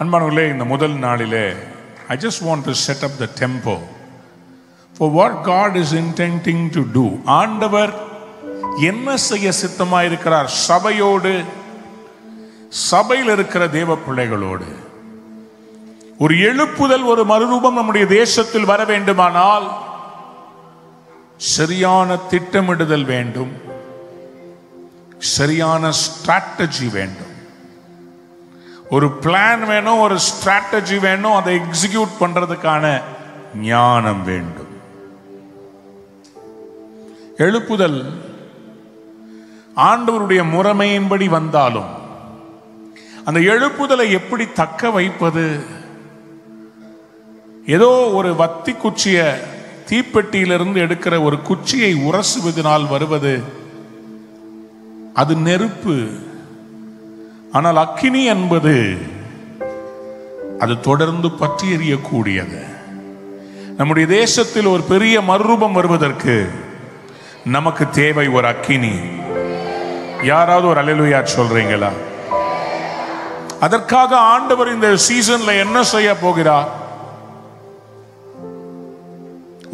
அன்பானவர்களே, இந்த முதல் நாளிலே I just want to set up the tempo for what God is intending to do. ஆண்டவர் என்ன செய்ய சித்தமாயிருக்கிறார் சபையோடு, சபையில் இருக்கிற தேவ பிள்ளைகளோடு. ஒரு எழுப்புதல், ஒரு மறுரூபம் நம்முடைய தேசத்தில் வர வேண்டுமானால் சரியான திட்டமிடுதல் வேண்டும், சரியான ஸ்ட்ராட்டஜி வேண்டும், ஒரு பிளான் வேணும், ஒரு ஸ்ட்ராட்டஜி வேணும், அதை எக்ஸிக்யூட் பண்றதுக்கான ஞானம் வேண்டும். எழுப்புதல் ஆண்டவருடைய முறைமையின்படி வந்தாலும் அந்த எழுப்புதலை எப்படி தக்க வைப்பது? ஏதோ ஒரு வத்தி குச்சிய தீப்பெட்டியிலிருந்து எடுக்கிற ஒரு குச்சியை உரசுவதனால் வருவது அது நெருப்பு. ஆனால் அக்கினி என்பது அது தொடர்ந்து பற்றி எரியக்கூடியது. நம்முடைய தேசத்தில் ஒரு பெரிய மறுரூபம் வருவதற்கு நமக்கு தேவை ஒரு அக்கினி. யாராவது ஒரு அல்லேலூயா சொல்றீங்களா? அதற்காக ஆண்டவர் இந்த சீசன்ல என்ன செய்ய போகிறார்?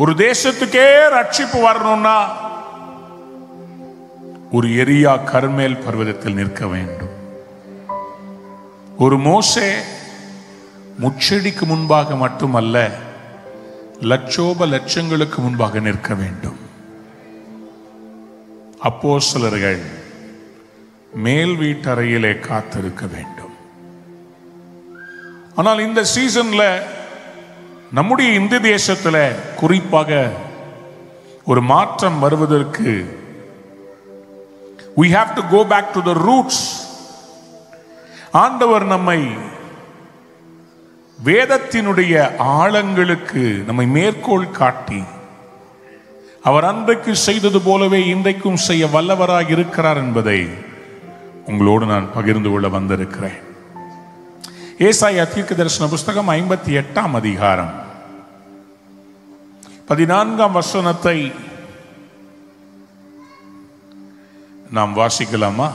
ஒரு தேசத்துக்கே ரட்சிப்பு வரணும்னா ஒரு எரியா கர்மேல் பர்வதத்தில் நிற்க வேண்டும். ஒரு மோசே முச்செடிக்கு முன்பாக மட்டுமல்ல, லட்சோப லட்சங்களுக்கு முன்பாக நிற்க வேண்டும். அப்போஸ்தலர்கள் மேல் வீட்டறையிலே காத்திருக்க வேண்டும். ஆனால் இந்த சீசன்ல நம்முடைய இந்திய தேசத்தில் குறிப்பாக ஒரு மாற்றம் வருவதற்கு we have to go back to the roots. ஆண்டவர் நம்மை வேதத்தினுடைய ஆழங்களுக்கு நம்மை மேற்கோள் காட்டி அவர் அன்றைக்கு செய்தது போலவே இன்றைக்கும் செய்ய வல்லவராக இருக்கிறார் என்பதை உங்களோடு நான் பகிர்ந்து கொள்ள வந்திருக்கிறேன். ஏசாயா தீர்க்கதரிசன புஸ்தகம் 58ஆம் அதிகாரம் 14ஆம் வசனத்தை நாம் வாசிக்கலாமா?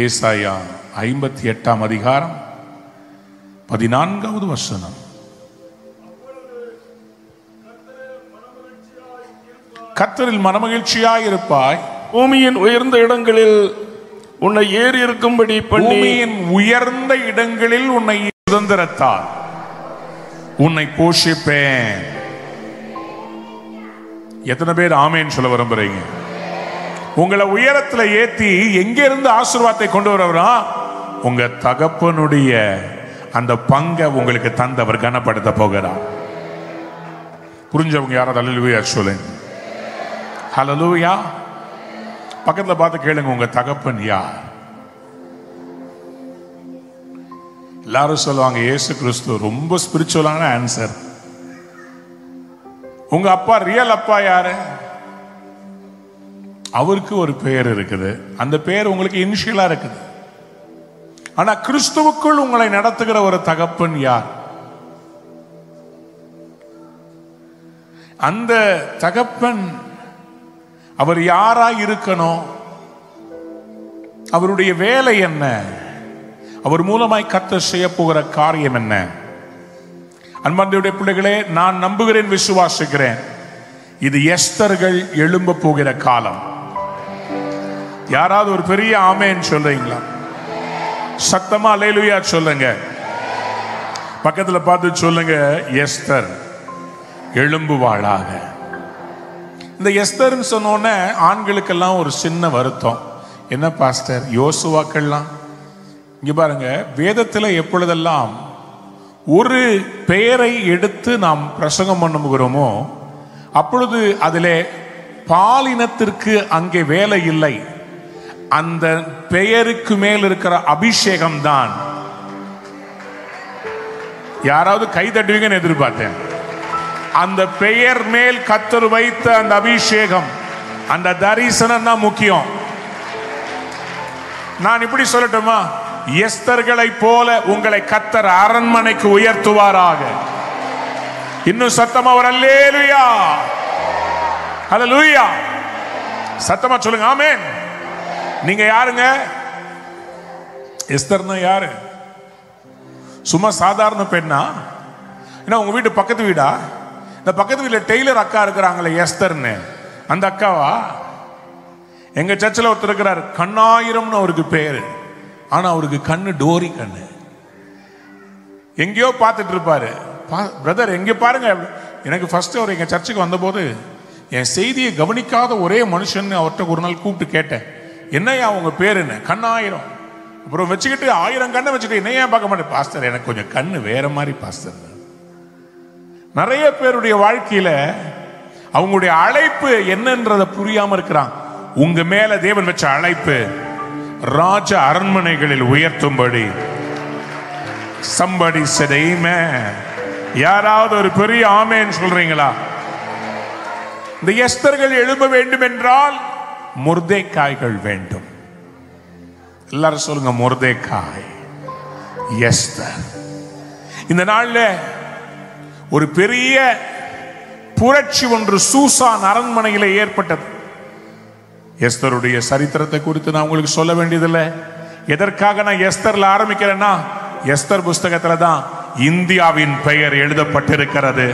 ஏசாயா 58ஆம் அதிகாரம் 14வது வசனம். கர்த்தரில் மனமகிழ்ச்சியாய் இருப்பாய், பூமியின் உயர்ந்த இடங்களில் உன்னை ஏறி இருக்கும்படி பண்ணி, பூமியின் உயர்ந்த இடங்களில் உன்னை சுதந்திரத்தால் உன்னை போஷிப்பேன். எத்தனை பேர் ஆமேன் சொல்ல விரும்புறீங்க? உங்களை உயரத்துல ஏத்தி எங்க இருந்து ஆசீர்வாதத்தை கொண்டு வரவரா? உங்க தகப்பனுடைய அந்த பங்கை உங்களுக்கு தந்தவர் கனப்படுத்த போகிறார். புரிஞ்சவங்க யாராவது அல்லேலூயா சொல்லுங்க. ஹல்லேலூயா. பக்கத்துல பார்த்து கேளுங்க, உங்க தகப்பன் யார்? எல்லாரும் சொல்லுவாங்க இயேசு கிறிஸ்து. ரொம்ப ஸ்பிரிச்சுவலான ஆன்சர். உங்க அப்பா, ரியல் அப்பா யாரு? அவருக்கு ஒரு பெயர் இருக்குது, அந்த பெயர் உங்களுக்கு இனிஷியலா இருக்குது. ஆனா கிறிஸ்துவுக்குள் உங்களை நடத்துகிற ஒரு தகப்பன் யார்? அந்த தகப்பன் அவர் யாராய் இருக்கணும்? அவருடைய வேலை என்ன? அவர் மூலமாய் கர்த்தர் செய்ய போகிற காரியம் என்ன? அன்பார்ந்தவருடைய பிள்ளைகளே, நான் நம்புகிறேன், விசுவாசிக்கிறேன், இது எஸ்தர்கள் எழும்ப போகிற காலம். யாராவது ஒரு பெரிய ஆமேன் சொல்றீங்களா? சத்தமா அல்லேலூயா சொல்லுங்க. பக்கத்துல பார்த்து சொல்லுங்க, எஸ்தர் எழும்புவாளாக. இந்த எஸ்தர்னு சொன்னோன்னே ஆண்களுக்கெல்லாம் ஒரு சின்ன வருத்தம். என்ன பாஸ்டர், யோசுவாக்கள்லாம்? இங்க பாருங்க, வேதத்தில் எப்பொழுதெல்லாம் ஒரு பெயரை எடுத்து நாம் பிரசங்கம் பண்ணுகிறோமோ அப்பொழுது அதிலே பாலினத்திற்கு அங்கே வேலை இல்லை. அந்த பெயருக்கு மேல் இருக்கிற அபிஷேகம் தான். யாராவது கை தட்டுவீங்கன்னு எதிர்பார்த்தேன். அந்த பெயர் மேல் கர்த்தர் வைத்த அந்த அபிஷேகம், அந்த தரிசனம் தான் முக்கியம். நான் இப்படி சொல்லட்டுமா? எஸ்தர்களை போல உங்களை கர்த்தர் அரண்மனைக்கு உயர்த்துவாராக. இன்னும் சத்தமா ஒரு அல்லேலூயா, ஹல்லேலூயா சத்தமா சொல்லுங்க ஆமென். நீங்க யாருங்க? எஸ்தர்னா யாரு? சும்மா சாதாரண பெண்ணா? ஏன்னா உங்க வீட்டு பக்கத்து வீடா? இந்த பக்கத்து வீட்டில் டெய்லர் அக்கா இருக்கிறாங்களே எஸ்தர்னு, அந்த அக்காவா? எங்க சர்ச்சில் ஒருத்தர் இருக்கிறார், கண்ணாயிரம்னு அவருக்கு பேரு. ஆனா அவருக்கு கண்ணு டோரி கண்ணு. எங்கேயோ பார்த்துட்டு இருப்பாரு. பிரதர் எங்க பாருங்க. எனக்கு ஃபர்ஸ்ட் அவர் எங்க சர்ச்சுக்கு வந்தபோது என் செய்தியை கவனிக்காத ஒரே மனுஷன் அவர்கிட்ட ஒரு நாள் கூப்பிட்டு கேட்டேன், என்னையா உங்க பேர் என்ன? கண்ணாயிரம். அப்புறம் வச்சுக்கிட்டு 1000 கண்ணை வச்சுட்டு என்னையா பார்க்க மாட்டேன். பாஸ்டர் எனக்கு கொஞ்சம் கண்ணு வேற மாதிரி பாஸ்டர். நிறைய பேருடைய வாழ்க்கையில அவங்களுடைய அழைப்பு என்னன்றத புரியாம இருக்கிறான். உங்க மேல தேவன் வச்ச அழைப்பு ராஜ அரண்மனைகளில் உயர்த்தும்படி. somebody said amen. யாராவது ஒரு பெரிய ஆமென் சொல்றீங்களா? இந்த எஸ்தர்கள் எழும்ப வேண்டும் என்றால் மொர்தெக்காய்கள் வேண்டும். எல்லாரும் சொல்லுங்க, மொர்தெக்காய், எஸ்தர். இந்த நாள்ல ஒரு பெரிய புரட்சி ஒன்று சூசான் அரண்மனையில ஏற்பட்டது. எஸ்தருடைய சரித்திரத்தை குறித்து நான் உங்களுக்கு சொல்ல வேண்டியதில்லை. எதற்காக நான் எஸ்தர்ல ஆரம்பிக்கிறேன்னா, எஸ்தர் புஸ்தகத்துல தான் இந்தியாவின் பெயர் எழுதப்பட்டிருக்கிறது.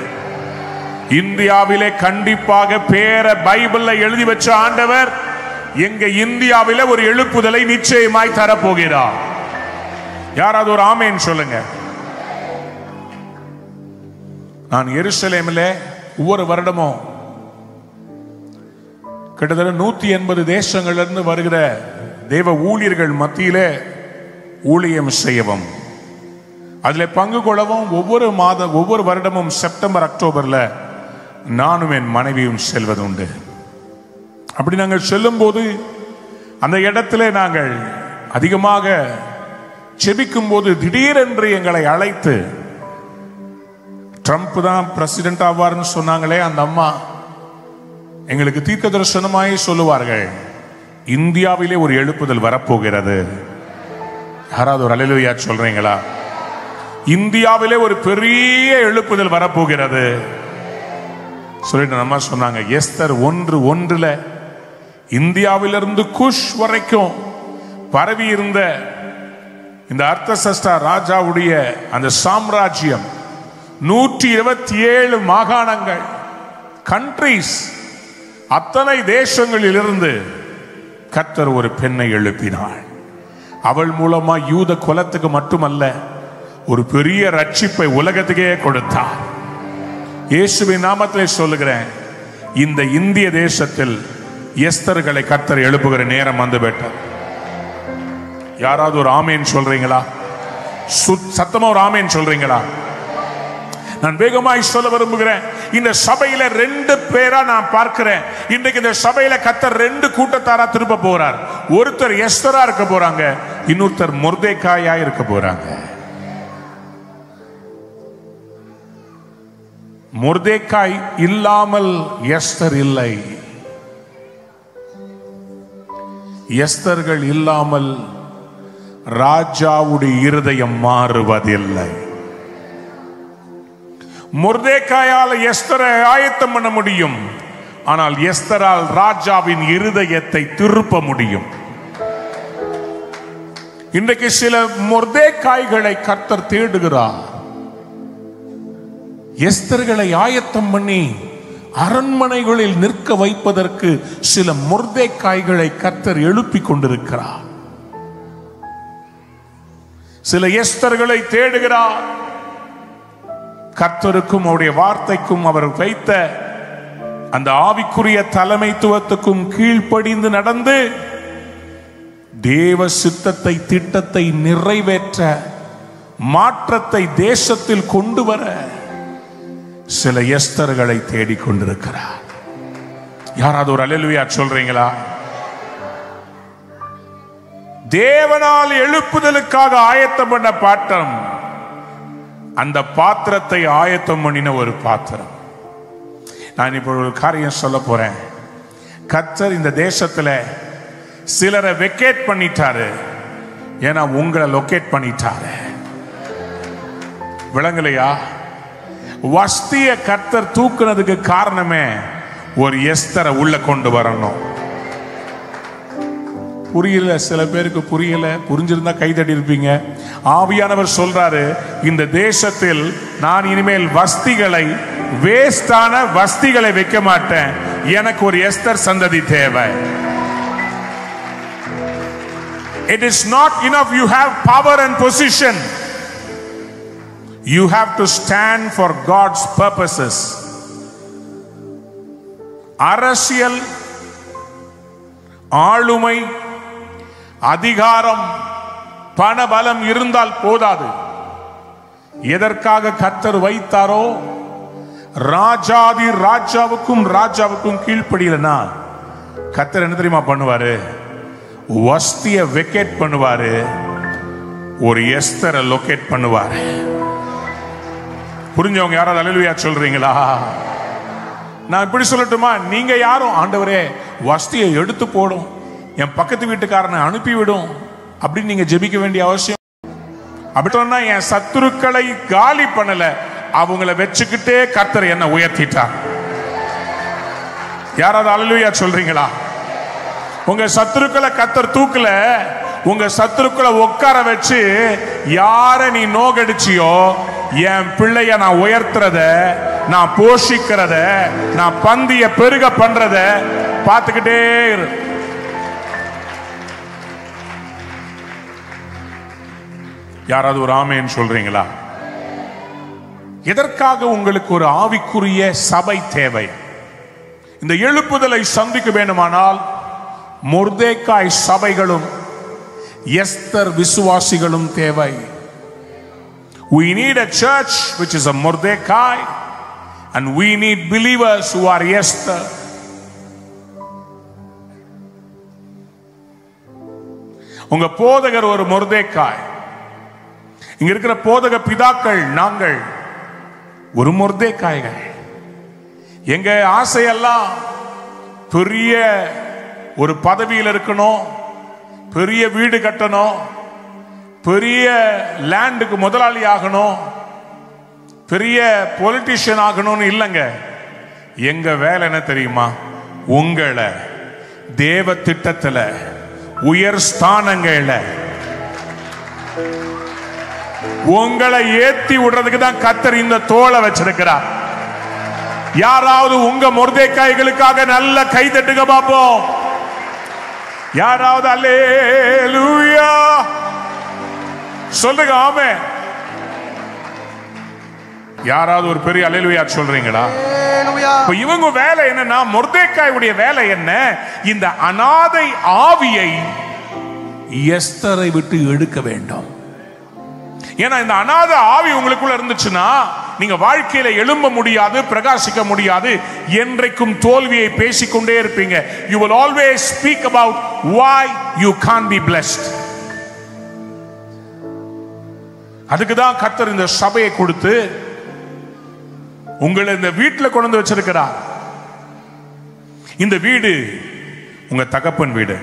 இந்தியாவிலே கண்டிப்பாக பேரை பைபிள்ல எழுதி வச்ச ஆண்டவர் எங்க இந்தியாவிலே ஒரு எழுப்புதலை நிச்சயமாய் தரப்போகிறார். யாராவது ஒரு ஆமேன் சொல்லுங்க. நான் எருசலேமிலே ஒவ்வொரு வருடமும் கிட்டத்தட்ட 180 தேசங்களிலிருந்து வருகிற தேவ ஊழியர்கள் மத்தியிலே ஊழியம் செய்யவும், அதில் பங்கு கொள்ளவும் ஒவ்வொரு வருடமும் செப்டம்பர் அக்டோபர்ல நானும் என் மனைவியும் செல்வதுண்டு. அப்படி நாங்கள் செல்லும் போது அந்த இடத்துல நாங்கள் அதிகமாக செபிக்கும் போது திடீரென்று எங்களை அழைத்து, ட்ரம்ப் தான் பிரசிடென்ட் ஆவார்னு சொன்னாங்களே அந்த அம்மா, எங்களுக்கு தீர்க்க தரிசனமாய் சொல்லுவார்கள், இந்தியாவிலே ஒரு எழுப்புதல் வரப்போகிறது. யாராவது ஒரு அல்லேலூயா சொல்றீங்களா? இந்தியாவிலே ஒரு பெரிய எழுப்புதல் வரப்போகிறது சொல்லிட்டு நம்ம சொன்னாங்க. எஸ்தர் 1:1 இந்தியாவிலிருந்து குஷ் வரைக்கும் பரவி இருந்த இந்த அர்த்தசஷ்டா ராஜாவுடைய அந்த சாம்ராஜ்யம், 127 மாகாணங்கள், கண்ட்ரீஸ், அத்தனை தேசங்களில் இருந்து கர்த்தர் ஒரு பெண்ணை எழுப்பினாள். அவள் மூலமா யூத குலத்துக்கு மட்டுமல்ல, ஒரு பெரிய ரட்சிப்பை உலகத்துக்கே கொடுத்தார். இயேசுவின் நாமத்திலே சொல்லுகிறேன், இந்த இந்திய தேசத்தில் எஸ்தர்களை கர்த்தர் எழுப்புகிற நேரம் வந்துவிட்டது. யாராவது ஒரு ஆமேன் சொல்றீங்களா? சத்தமா ஒரு ஆமேன் சொல்றீங்களா? நான் வேகமாய் சொல்ல விரும்புகிறேன். இந்த சபையில 2 பேரா நான் பார்க்கிறேன். இன்றைக்கு இந்த சபையில கர்த்தர் 2 கூட்டத்தாரா திருப்ப போறார். ஒருத்தர் எஸ்தரா இருக்க போறாங்க, இன்னொருத்தர் மொர்தெக்காயா இருக்க போறாங்க. மொர்தெக்காய் இல்லாமல் எஸ்தர் இல்லை. எஸ்தர்கள் இல்லாமல் ராஜாவுடைய இருதயம் மாறுவதில்லை. மொர்தெக்காயால் எஸ்தரை ஆயத்தம் பண்ண முடியும், ஆனால் எஸ்தரால் ராஜாவின் இருதயத்தை திருப்ப முடியும். இன்றைக்கு சில மொர்தெக்காய்களை கர்த்தர் தேடுகிறார். எஸ்தர்களை ஆயத்தம் பண்ணி அரண்மனைகளில் நிற்க வைப்பதற்கு சில மொர்தெக்காய்களை கர்த்தர் எழுப்பி கொண்டிருக்கிறார். சில எஸ்தர்களை தேடுகிறார். கர்த்தருக்கும் அவருடைய வார்த்தைக்கும் அவர் வைத்த அந்த ஆவிக்குரிய தலைமைத்துவத்துக்கும் கீழ்ப்படிந்து நடந்து தேவ சித்தத்தை, திட்டத்தை நிறைவேற்ற, மாற்றத்தை தேசத்தில் கொண்டு வர சில எஸ்தர்களை தேடிக்கொண்டிருக்கிறார். யாராவது ஒரு அல்லேலூயா சொல்றீங்களா? தேவனால் எழுப்புதலுக்காக ஆயத்தம் பண்ண பாத்திரம், அந்த பாத்திரத்தை ஆயத்தம் பண்ணின ஒரு பாத்திரம். நான் இப்போ ஒரு காரியம் சொல்ல போறேன். கர்த்தர் இந்த தேசத்துல சிலரை வெக்கேட் பண்ணிட்டாரு, ஏன்னா உங்களை லொக்கேட் பண்ணிட்டாரு. விளங்கலையா? வஸ்திய கர்த்தர் தூக்குனதுக்கு காரணமே ஒரு எஸ்தரை உள்ள கொண்டு வரணும். புரியல, சில பேருக்கு புரியல. புரிஞ்சிருந்தா கைதட்டி இருப்பீங்க. ஆவியானவர் சொல்றாரு, இந்த தேசத்தில் நான் இனிமேல் வஸ்திகளை, வேஸ்டான வஸ்திகளை வைக்க மாட்டேன். எனக்கு ஒரு எஸ்தர் சந்ததி தேவை. It is not enough you have power and position. You have to stand for God's purposes. அரசியல், ஆளுமை, அதிகாரம், பணபலம் இருந்தால் போதாது. எதற்காக கர்த்தர் வைத்தாரோ, ராஜாதி ராஜாவுக்கும் கீழ்ப்படியலனா கர்த்தர் என்ன தெரியுமா பண்ணுவாரு? வஸ்திய வெக்கேட் பண்ணுவாரு, ஒரு எஸ்தரை லொகேட் பண்ணுவாரு. புரிஞ்சவங்க யாராவது அல்லேலூயா சொல்றீங்களா? நான் இப்படி சொல்லட்டுமா? நீங்க யாரும் ஆண்டவரே வஸ்தியை எடுத்து போடும், என் பக்கத்து வீட்டுக்காரனை அனுப்பிவிடும் அப்படின்னு நீங்க ஜெபிக்க வேண்டிய அவசியம். அப்படி சொன்னா என் சத்துருக்களை காலி பண்ணல, அவங்கள வச்சுக்கிட்டே கர்த்தர் என்ன உயர்த்திட்டார். யாராவது அல்லேலூயா சொல்றீங்களா? உங்க சத்துருக்களை கர்த்தர் தூக்கல, உங்க சத்துருக்களை உட்கார வச்சு யார நீ நோகடிச்சியோ, என் பிள்ளைய நான் உயர்த்துறத, நான் போஷிக்கிறத, நான் பந்திய பெருக பண்றத பார்த்துக்கிட்டே இரு. யாராவது ஒரு ஆமேன்னு சொல்றீங்களா? எதற்காக உங்களுக்கு ஒரு ஆவிக்குரிய சபை தேவை? இந்த எழுப்புதலை சந்திக்க வேண்டுமானால் மொர்தேக்காய் சபைகளும் எஸ்தர் விசுவாசிகளும் தேவை. We need a church which is a Mordecai, and we need believers who are Esther. உங்க போதகர் ஒரு மொர்தேக்காய். இங்க இருக்கிற போதக பிதாக்கள் நாங்கள் ஒரு மொர்தேக்காய்கள். எங்க ஆசையெல்லாம் பெரிய ஒரு பதவியில் இருக்கணும், பெரிய வீடு கட்டணும், பெரிய லேண்டுக்கு முதலாளி ஆகணும், பெரிய பொலிட்டிஷியன் ஆகணும்னு இல்லைங்க. எங்க வேலை என்ன தெரியுமா? உங்களை தேவ திட்டத்துல உயர் ஸ்தானங்கள்ல உங்களை ஏத்தி விடுறதுக்கு தான் கர்த்தர் இந்த தோளை வச்சிருக்கிறார். யாராவது உங்க மொர்தேக்காய்களுக்காக நல்ல கை தட்டுங்க பாப்போம். யாராவது அல்லேலூயா சொல்லுங்க. ஆமென். யாராவது ஒரு பெரிய அல்லேலூயா சொல்றீங்களா? இப்ப இவங்க வேலை என்னன்னா, மொர்தேக்காயுடைய வேலை என்ன? இந்த அநாதை ஆவியை எஸ்தரை விட்டு எடுக்க வேண்டும். ஏன்னா இந்த அநாத ஆவி உங்களுக்குள்ள இருந்துச்சுன்னா நீங்க வாழ்க்கையில எழும்ப முடியாது, பிரகாசிக்க முடியாது, என்றைக்கும் தோல்வியை பேசிக்கொண்டே இருப்பீங்க. You will always speak about why you can't be blessed. அதுக்கு தான் கர்த்தர் இந்த சபையை கொடுத்து உங்களை இந்த வீட்டில் கொண்டு வந்து வச்சிருக்கிறார். இந்த வீடு உங்க தகப்பன் வீடு.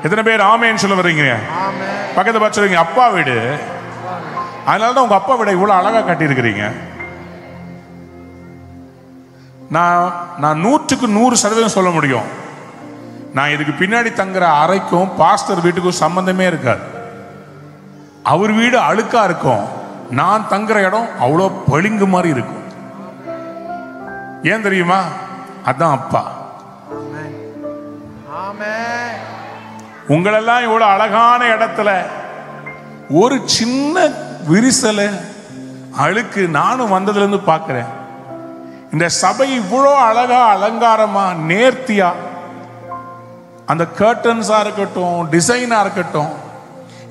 எத்தனை பேர் ஆமேன்னு சொல்ல வர்றீங்க? பக்கத்தை பார்த்து அப்பா வீடு. அதனாலதான் உங்க அப்பா வீட இவ்வளவு அழகா கட்டி இருக்கிறீங்க. நான் 100% சொல்ல முடியும். நான் இதுக்கு பின்னாடி தங்குற அறைக்கும் பாஸ்டர் வீட்டுக்கும் சம்பந்தமே இருக்காது. அவர் வீடு அழுக்கா இருக்கும், நான் தங்குற இடம் அவ்வளோ பளிங்கு மாதிரி இருக்கும். ஏன் தெரியுமா? அதான் அப்பா. உங்களெல்லாம் இவ்வளவு அழகான இடத்துல ஒரு சின்ன விரிசல அழுக்கு நானும் வந்ததுல இருந்து பார்க்கிறேன். இந்த சபை இவ்வளோ அழகா அலங்காரமா நேர்த்தியா, அந்த கர்டன்ஸா இருக்கட்டும், டிசைனா இருக்கட்டும்,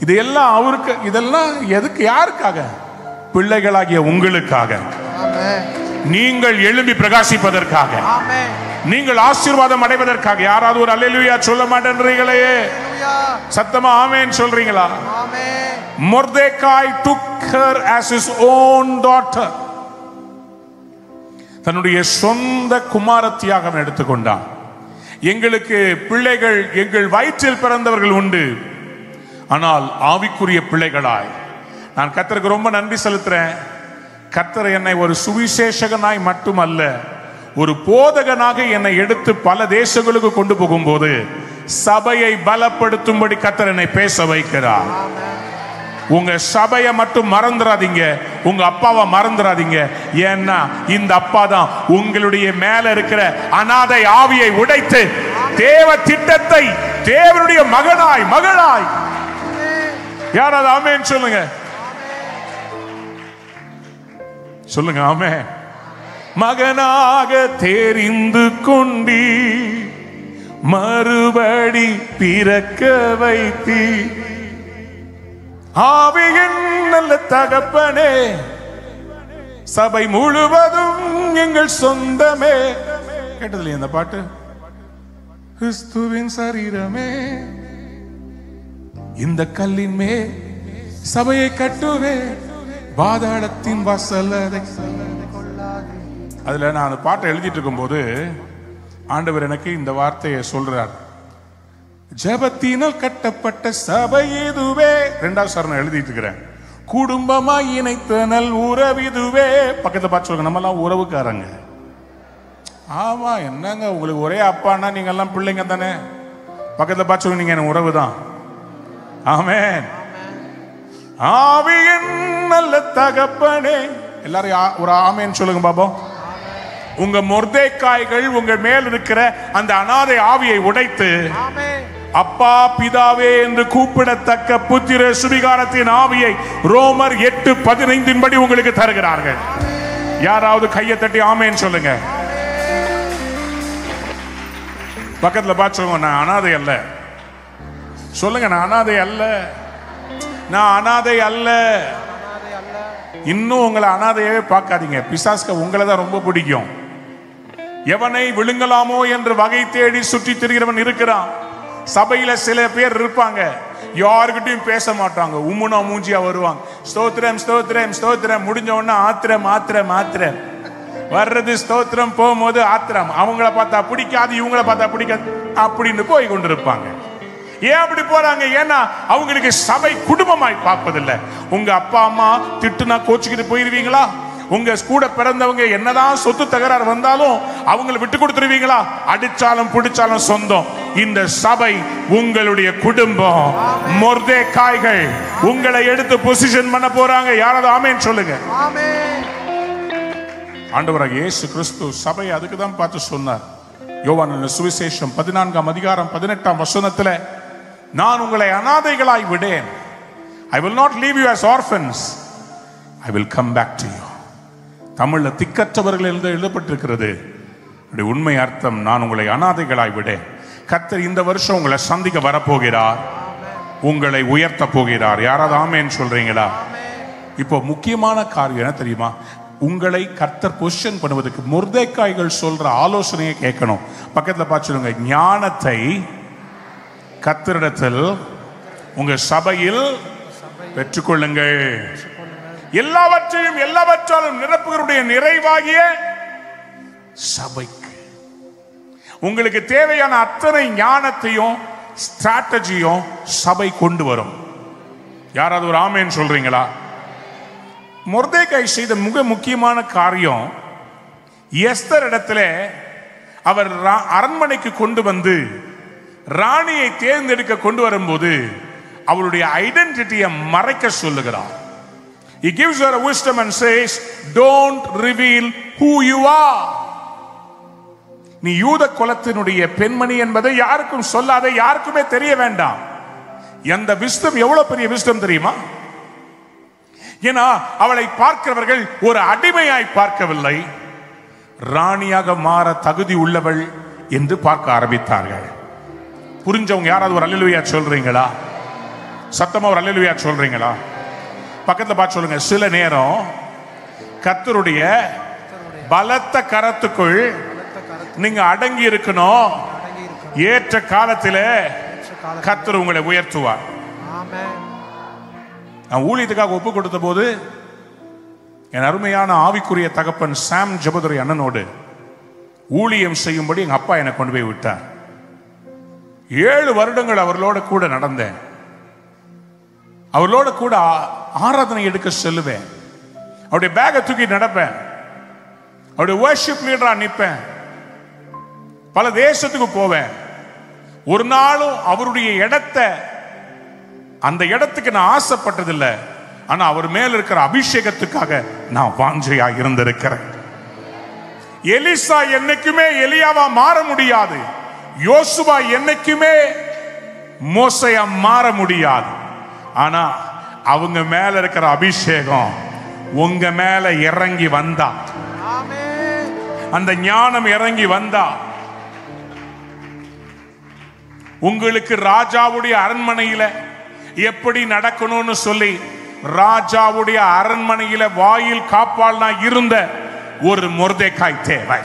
இதெல்லாம் அவருக்கு, இதெல்லாம் எதுக்கு? யாருக்காக? பிள்ளைகளாகிய உங்களுக்காக. நீங்கள் எழும்பி பிரகாசிப்பதற்காக, நீங்கள் ஆசீர்வாதம் அடைவதற்காக. யாராவது ஒரு அல்லேலூயா சொல்ல மாட்டேன்றீங்களே? சத்தமா ஆமென் சொல்றீங்களா? Mordecai took her as his own daughter. தன்னுடைய சொந்த குமாரத்தியாக எடுத்துக்கொண்டார். எங்களுக்கு பிள்ளைகள், எங்கள் வயிற்றில் பிறந்தவர்கள் உண்டு, ஆனால் ஆவிக்குரிய பிள்ளைகளாய் நான் கர்த்தருக்கு ரொம்ப நன்றி செலுத்துறேன். கர்த்தர் என்னை ஒரு சுவிசேஷகனாய் மட்டுமல்ல, ஒரு போதகனாக என்னை எடுத்து பல தேசங்களுக்கு கொண்டு போகும்போது சபையை பலப்படுத்தும்படி கர்த்தர் என்னை பேச வைக்கிறார். உங்க சபையை மட்டும் மறந்துடாதீங்க, உங்க அப்பாவை மறந்துடாதீங்க. ஏன்னா இந்த அப்பா தான் உங்களுடைய மேல இருக்கிற அநாதை ஆவியை உடைத்து தேவ திட்டத்தை தேவனுடைய மகனாய் மகளாய், யாராவது ஆமென் சொல்லுங்க, சொல்லுங்க ஆமென். மகனாக தெரிந்து கொண்டி மறுபடி பிறக்க வைத்தி ஆவியின் நல்ல தகப்பனே, சபை முழுவதும் எங்கள் சொந்தமே. கேட்டதில்லையா இந்த பாட்டு? கிறிஸ்துவின் சரீரமே, இந்த கல்லின் மேல் சபையை கட்டுவே, பாதாளத்தின் வாசல் அதை. அதுல நான் அந்த பாட்டை எழுதிட்டு இருக்கும் போது ஆண்டவர் எனக்கு இந்த வார்த்தையை சொல்றார். ஜெபத்தினால் கட்டப்பட்ட சபை இதுவே. 2வது சரணம் எழுதிட்டு இருக்கிறேன். குடும்பமாய் இணைத்த நல் உறவிதுவே. பக்கத்துல பார்த்து சொல்லுங்க, நம்ம எல்லாம் உறவுக்காரங்க. ஆமா, என்னங்க உங்களுக்கு ஒரே அப்பான்னா நீங்க எல்லாம் பிள்ளைங்க தானே. பக்கத்துல பார்த்து சொல்லுங்க, நீங்க உறவு தான். ஆமென். ஆவியின் நல்ல தகப்பனே. எல்லாரும் ஒரு ஆமென் சொல்லுங்க பாபா. உங்க மொர்தேக்காய்கள் உங்க மேல் இருக்கிற அந்த அநாதை ஆவியை உடைத்து அப்பா பிதாவே என்று கூப்பிடத்தக்க புத்திர சுவிகாரத்தின் ஆவியை ரோமர் 8:15 படி உங்களுக்கு தருகிறார்கள். யாராவது கையை தட்டி ஆமென் சொல்லுங்க. பக்கத்துல பார்த்து சொல்லுங்க, நான் அநாதை அல்ல. சொல்லுங்க, நான் அநாதை அல்ல, நான் அநாதை அல்ல. இன்னும் உங்களை அநாதையவே பார்க்காதீங்க. பிசாசுக்கு உங்களை தான் ரொம்ப பிடிக்கும். எவனை விழுங்கலாமோ என்று வகை தேடி சுற்றி திரிகிறவன் இருக்கிறான். சபையில சில பேர் இருப்பாங்க, யாருக்கிட்டையும் பேச மாட்டாங்க, உம்முனா மூஞ்சியா வருவாங்க. ஸ்தோத்திரம் ஸ்தோத்திரம் ஸ்தோத்திரம் முடிஞ்ச உடனே ஆத்திரம் ஆத்திரம் ஆத்திரம் வர்றது. ஸ்தோத்திரம் போகும்போது ஆத்திரம். அவங்கள பார்த்தா பிடிக்காது, இவங்கள பார்த்தா பிடிக்காது, அப்படின்னு போய் கொண்டிருப்பாங்க. ஏன் அப்படி போறாங்க? ஏன்னா அவங்களுக்கு சபை குடும்பமாய் பார்ப்பதில்லை. உங்க அப்பா அம்மா திட்டுனா கோச்சுக்கிட்டு போயிருவீங்களா? உங்க கூட பிறந்தவங்க என்னதான் சொத்து தகராறு வந்தாலும் அவங்களை விட்டு கொடுத்துருவீங்களா? அடிச்சாலும் பிடிச்சாலும் சொந்தம். இந்த சபை உங்களுடைய குடும்பம். மொர்தேக்காய்கள் உங்களை எடுத்து பொசிஷன் பண்ண போறாங்க. யாராவது ஆமென் சொல்லுங்க. ஆண்டவராகிய இயேசு கிறிஸ்து சபை அதுக்கு தான் பார்த்து சொன்னார். யோவான் சுவிசேஷம் 14ஆம் அதிகாரம் 18ஆம் வசனத்துல, நான் உங்களை அநாதைகளாய் விடேன். I will not leave you as orphans. I will come back to you. தமிழ்ல திக்கற்றவர்கள் என்று எழுதப்பட்டிருக்கிறது. உண்மை அர்த்தம், நான் உங்களை அநாதைகளாய் விடேன். கர்த்தர் இந்த வருஷம் உங்களை சந்திக்க வரப்போகிறார், உங்களை உயர்த்த போகிறார். யாராவது ஆமென் சொல்றீங்களா? இப்போ முக்கியமான காரியம் என்ன தெரியுமா? உங்களை கர்த்தர் பொசிஷன் பண்ணுவதற்கு மொர்தேக்காய்கள் சொல்ற ஆலோசனையை கேட்கணும். பக்கத்துல பார்த்து சொல்லுங்க, ஞானத்தை கர்த்தரிடத்தில் உங்க சபையில் பெற்றுக்கொள்ளுங்கள். எல்லாவற்றையும் எல்லாவற்றாலும் நிரப்புகளுடைய நிறைவாகிய சபைக்கு உங்களுக்கு தேவையான அத்தனை ஞானத்தையும் ஸ்ட்ராட்டஜியும் சபை கொண்டு வரும். யாராவது ஒரு ஆமென் சொல்றீங்களா? மொர்தேக்காய் செய்த மிக முக்கியமான காரியம், எஸ்தர் இடத்துல அவர் அரண்மனைக்கு கொண்டு வந்து ராணியை தேர்ந்தெடுக்க கொண்டு வரும்போது அவளுடைய ஐடென்டிட்டியை மறைக்க சொல்லுகிறார். He gives her a wisdom and says, don't reveal who you are. நீ யூத குலத்தினுடைய பெண்மணி என்பதை யாருக்கும் சொல்லாத, யாருக்குமே தெரிய வேண்டாம். எந்த விஸ்டம் எவ்வளவு பெரிய விஸ்டம் தெரியுமா? ஏன்னா அவளை பார்க்கிறவர்கள் ஒரு அடிமையாய் பார்க்கவில்லை, ராணியாக மாற தகுதி உள்ளவள் என்று பார்க்க ஆரம்பித்தார்கள். புரிஞ்சவங்க யாராவது ஒரு அல்லேலூயா சொல்றீங்களா? சத்தமா ஒரு அல்லேலூயா சொல்றீங்களா? பக்கத்துல பார்த்து சொல்லுங்க, சில நேரம் கர்த்தருடைய பலத்த கரத்துக்குள் நீங்க அடங்கி இருக்கணும். ஏற்ற காலத்திலே கர்த்தர் உங்களை உயர்த்துவார். நான் ஊழியத்துக்காக ஒப்பு கொடுத்த போது என் அருமையான ஆவிக்குரிய தகப்பன் சாம் ஜெபதுரை அண்ணனோடு ஊழியம் செய்யும்படி எங்க அப்பா என்னை கொண்டு போய் விட்டார். 7 வருடங்கள் அவர்களோட கூட நடந்தேன். அவர்களோட கூட ஆராதனை எடுக்க செல்லுவேன். அவருடைய பேக்கை தூக்கி நடப்பேன். அவருடைய வர்ஷிப் லீடரா நிற்பேன். பல தேசத்துக்கு போவேன். ஒரு நாளும் அவருடைய இடத்தை, அந்த இடத்துக்கு நான் ஆசைப்பட்டதில்லை. ஆனா அவர் மேல இருக்கிற அபிஷேகத்துக்காக நான் வாஞ்சையா இருந்திருக்கிறேன். எலிசா என்னைக்குமே எலியாவா மாற முடியாது. யோசுவா என்னைக்குமே மோசையா மாற முடியாது. ஆனா அவங்க மேல இருக்கிற அபிஷேகம் உங்க மேல இறங்கி வந்தா, அந்த ஞானம் இறங்கி வந்தா, உங்களுக்கு ராஜாவுடைய அரண்மனையில எப்படி நடக்கணும்னு சொல்லி ராஜாவுடைய அரண்மனையில வாயில் காப்பாளனா இருந்த ஒரு மொர்தெகாய் தேவை.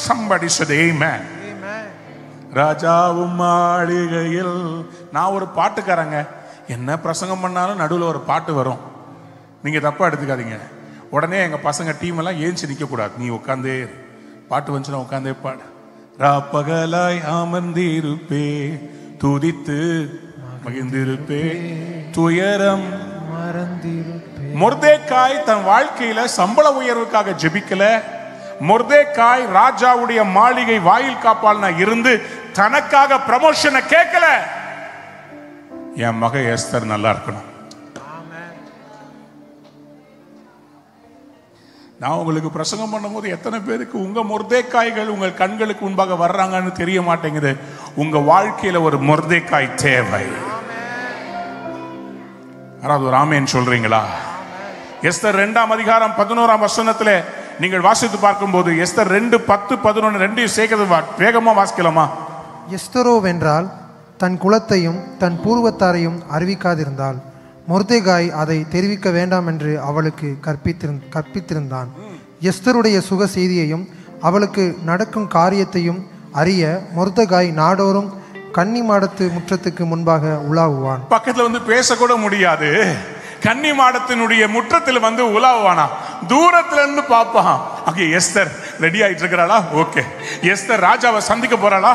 Somebody said amen. ராஜாவும் மாளிகையில். நான் ஒரு பாட்டுக்காரங்க, என்ன பிரசங்கம் பண்ணாலும் நடுவில் ஒரு பாட்டு வரும். நீங்க தப்பா எடுத்துக்காதீங்க. உடனே எங்க பசங்க டீம் எல்லாம் ஏஞ்சி நிக்க கூடாது. நீ உட்காந்தே பாட்டு வந்துச்சுன்னா உட்காந்தே பாடு. ராப்பகலாய் அமர்ந்திருப்பே, துதித்து மகிழ்ந்திருப்பே, துயரம் மறந்திருப்பே. மொர்தெகாய் தன் வாழ்க்கையில சம்பள உயர்வுக்காக ஜெபிக்கல. மொர்தெகாய் ராஜாவுடைய மாளிகை வாயில் காப்பாளனா இருந்து தனக்காக ப்ரமோஷனை கேட்கல. என் மக எஸ்தர் நல்லா இருக்கணும். நான் உங்களுக்கு பிரசங்கம் பண்ணும்போது எத்தனை பேருக்கு உங்க மொர்தெகாய்கள் உங்கள் கண்களுக்கு முன்பாக வர்றாங்கன்னு தெரிய மாட்டேங்குது. உங்க வாழ்க்கையில ஒரு மொர்தெகாய் தேவை. யாராவது ஒரு ஆமேன் சொல்றீங்களா? எஸ்தர் 2ஆம் அதிகாரம் 11ஆம் வசனத்துல நீங்கள் வாசித்து பார்க்கும்போது, எஸ்தர் 2:10-11 ரெண்டையும் சேர்க்கிறது வேகமா வாசிக்கலாமா? எஸ்தரோ வென்றால் தன் குலத்தையும் தன் பூர்வத்தாரையும் அறிவிக்காதிருந்தாள். மொர்தெகாய் அதை தெரிவிக்க வேண்டாம் என்று அவளுக்கு கற்பித்திருந்தான். எஸ்தருடைய சுக செய்தியையும் அவளுக்கு நடக்கும் காரியத்தையும் அறிய மொர்தெகாய் நாடோறும் கன்னி மாடத்து முற்றத்துக்கு முன்பாக உலாவுவான். பக்கத்துல வந்து பேசக்கூட முடியாது. கன்னி மாடத்தினுடைய முற்றத்தில் வந்து உலாவானா, தூரத்துல இருந்து பாப்பான். அங்கே எஸ்தர் ரெடி ஆயிட்டு இருக்கிறாளா? ஓகே. எஸ்தர் ராஜாவை சந்திக்க போறாளா?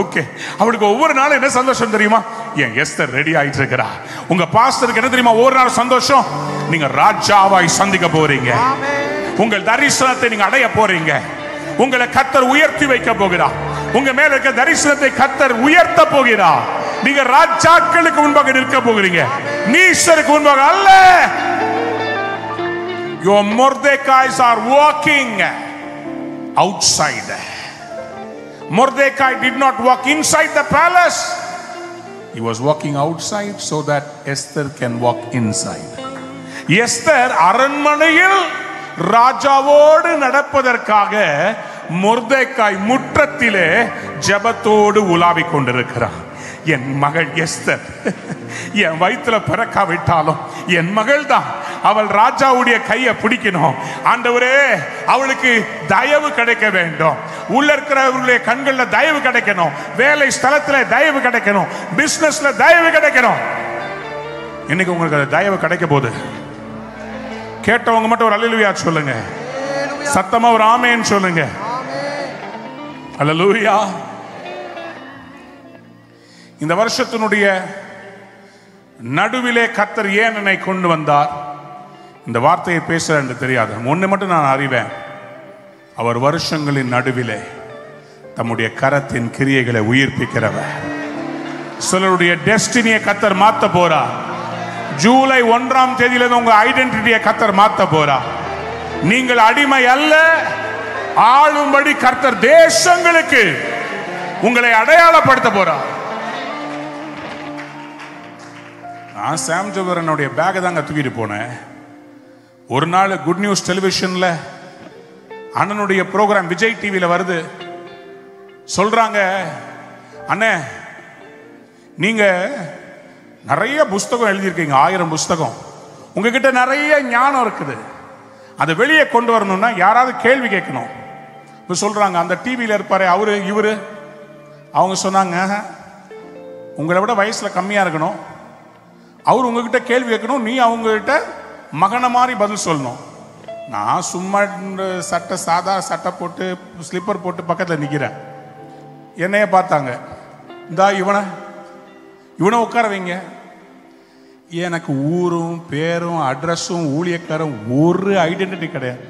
ஓகே. அவளுக்கு ஒவ்வொரு நாளும் என்ன சந்தோஷம் தெரியுமா? ஏன் எஸ்தர் ரெடி ஆயிட்டு இருக்கிறா. உங்க பாஸ்டருக்கு என்ன தெரியுமா ஒவ்வொரு நாள் சந்தோஷம்? நீங்க ராஜாவாய் சந்திக்க போறீங்க. உங்கள் தரிசனத்தை நீங்க அடைய போறீங்க. உங்களை கர்த்தர் உயர்த்தி வைக்க போகிறார். உங்க மேல இருக்க தரிசனத்தை கர்த்தர் உயர்த்த போகிறார். நீங்க ராஜாக்களுக்கு முன்பாக நிற்க போகிறீங்க, நீசருக்கு முன்பாக அல்ல. Your Mordecais are walking outside. Mordecai did not walk inside the palace. He was walking outside so that Esther can walk inside. Esther அரண்மனையில் ராஜாவோடு நடப்பதற்காக மொர்தெகாய் முற்றத்திலே ஜெபத்தோடு உலாவிக் கொண்டிருக்கிறார். என் மகள் எஸ்தர் என் வயிற்றுல பிறக்காவிட்டாலும் என் மகள் தான். அவள் ராஜாவுடைய கையை பிடிக்கணும். ஆண்டவரே, அவளுக்கு தயவு கிடைக்க வேண்டும். உள்ள இருக்கிறவர்களுடைய கண்கள்ல தயவு கிடைக்கணும். வேலை ஸ்தலத்துல தயவு கிடைக்கணும். பிசினஸ்ல தயவு கிடைக்கணும். இன்னைக்கு உங்களுக்கு அந்த தயவு கிடைக்க போகுது. கேட்டவங்க மட்டும் ஒரு அல்லேலூயா சொல்லுங்க. சத்தமா ஒரு ஆமென் சொல்லுங்க. அல்லேலூயா. இந்த வருஷத்தினுடைய நடுவிலே கர்த்தர் ஏன் என்னை கொண்டு வந்தார்? இந்த வார்த்தையை பேசுறேன் என்று தெரியாது. ஒண்ணு மட்டும் நான் அறிவேன். அவர் வருஷங்களின் நடுவிலே தம்முடைய கரத்தின் கிரியைகளை உயிர்ப்பிக்கிறவர். சிலருடைய டெஸ்டினியை கர்த்தர் மாத்த போறார். ஜூலை 1ஆம் தேதியிலிருந்து உங்க ஐடென்டிட்டியை கர்த்தர் மாத்த போறார். நீங்கள் அடிமை அல்ல, ஆளும்படி கர்த்தர் தேசங்களுக்கு உங்களை அடையாளப்படுத்த போறார். நான் சாம் ஜோகரனுடைய பேக்கை தாங்க தூக்கிட்டு போனேன். ஒரு நாள் குட் நியூஸ் டெலிவிஷன்ல அண்ணனுடைய ப்ரோக்ராம் விஜய் டிவியில வருது. சொல்றாங்க, அண்ணே நீங்க நிறைய புஸ்தகம் எழுதியிருக்கீங்க, 1000 புஸ்தகம். உங்ககிட்ட நிறைய ஞானம் இருக்குது. அதை வெளியே கொண்டு வரணும்னா யாராவது கேள்வி கேட்கணும். இப்போ சொல்றாங்க, அந்த டிவியில இருப்பாரு அவரு இவரு. அவங்க சொன்னாங்க, உங்களை விட வயசுல கம்மியா இருக்கணும், அவர் உங்ககிட்ட கேள்வி கேட்கணும், நீ அவங்ககிட்ட மகனை மாதிரி பதில் சொல்லணும். நான் சும்மா சட்டை சாதா சட்டை போட்டு ஸ்லிப்பர் போட்டு பக்கத்தில் நிற்கிறேன். என்னைய பார்த்தாங்க, இந்தா இவனை உட்கார வைங்க. எனக்கு ஊரும் பேரும் அட்ரஸும் ஊழியக்காரும் ஒரு ஐடென்டிட்டி கிடையாது.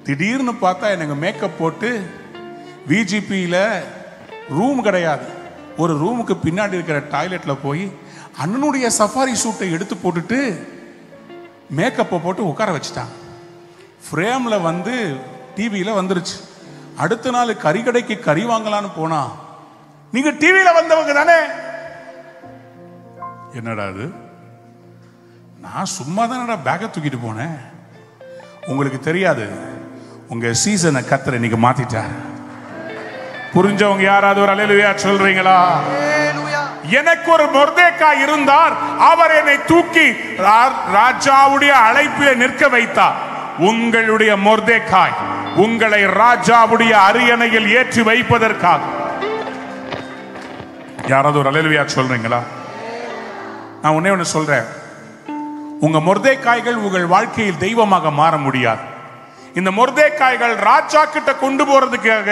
திடீர்னு பார்த்தா எனக்கு மேக்கப் போட்டு விஜிபியில் ரூம் கிடையாது. ஒரு ரூமுக்கு பின்னாடி இருக்கிற டாய்லெட்ல போய் அண்ணனுடைய சஃபாரி சூட்டை எடுத்து போட்டுட்டு மேக்கப்பை போட்டு உட்கார வச்சுட்டாங்க. ஃப்ரேம்ல வந்து டிவியில வந்துருச்சு. அடுத்த நாள் கறிக்கடைக்கு கறி வாங்கலான்னு போனா, நீங்க டிவியில வந்தவங்க தானே. என்னடா அது, நான் சும்மா தானடா பேக்கை தூக்கிட்டு போனேன். உங்களுக்கு தெரியாது, உங்க சீசனை கர்த்தர் இன்னைக்கு மாத்திட்டார். புரிஞ்சவங்க யாராவது ஒரு அல்லேலூயா சொல்றீங்களா? எனக்கு ஒரு மொர்தெக்காய் இருந்தார், அவர் என்னை தூக்கி ராஜாவுடைய அழைப்பிலே நிற்க வைத்தார். உங்களுடைய மொர்தெக்காய் உங்களை ராஜாவுடைய அரியணையில் ஏற்றி வைப்பதற்காக. யாராவது ஒரு அல்லேலூயா சொல்றீங்களா? நான் ஒண்ணே ஒன்று சொல்றேன், உங்க மொர்தெக்காய்கள் உங்கள் வாழ்க்கையில் தெய்வமாக மாற முடியாது. இந்த மொர்தெக்காய்கள் ராஜா கிட்ட கொண்டு போறதுக்காக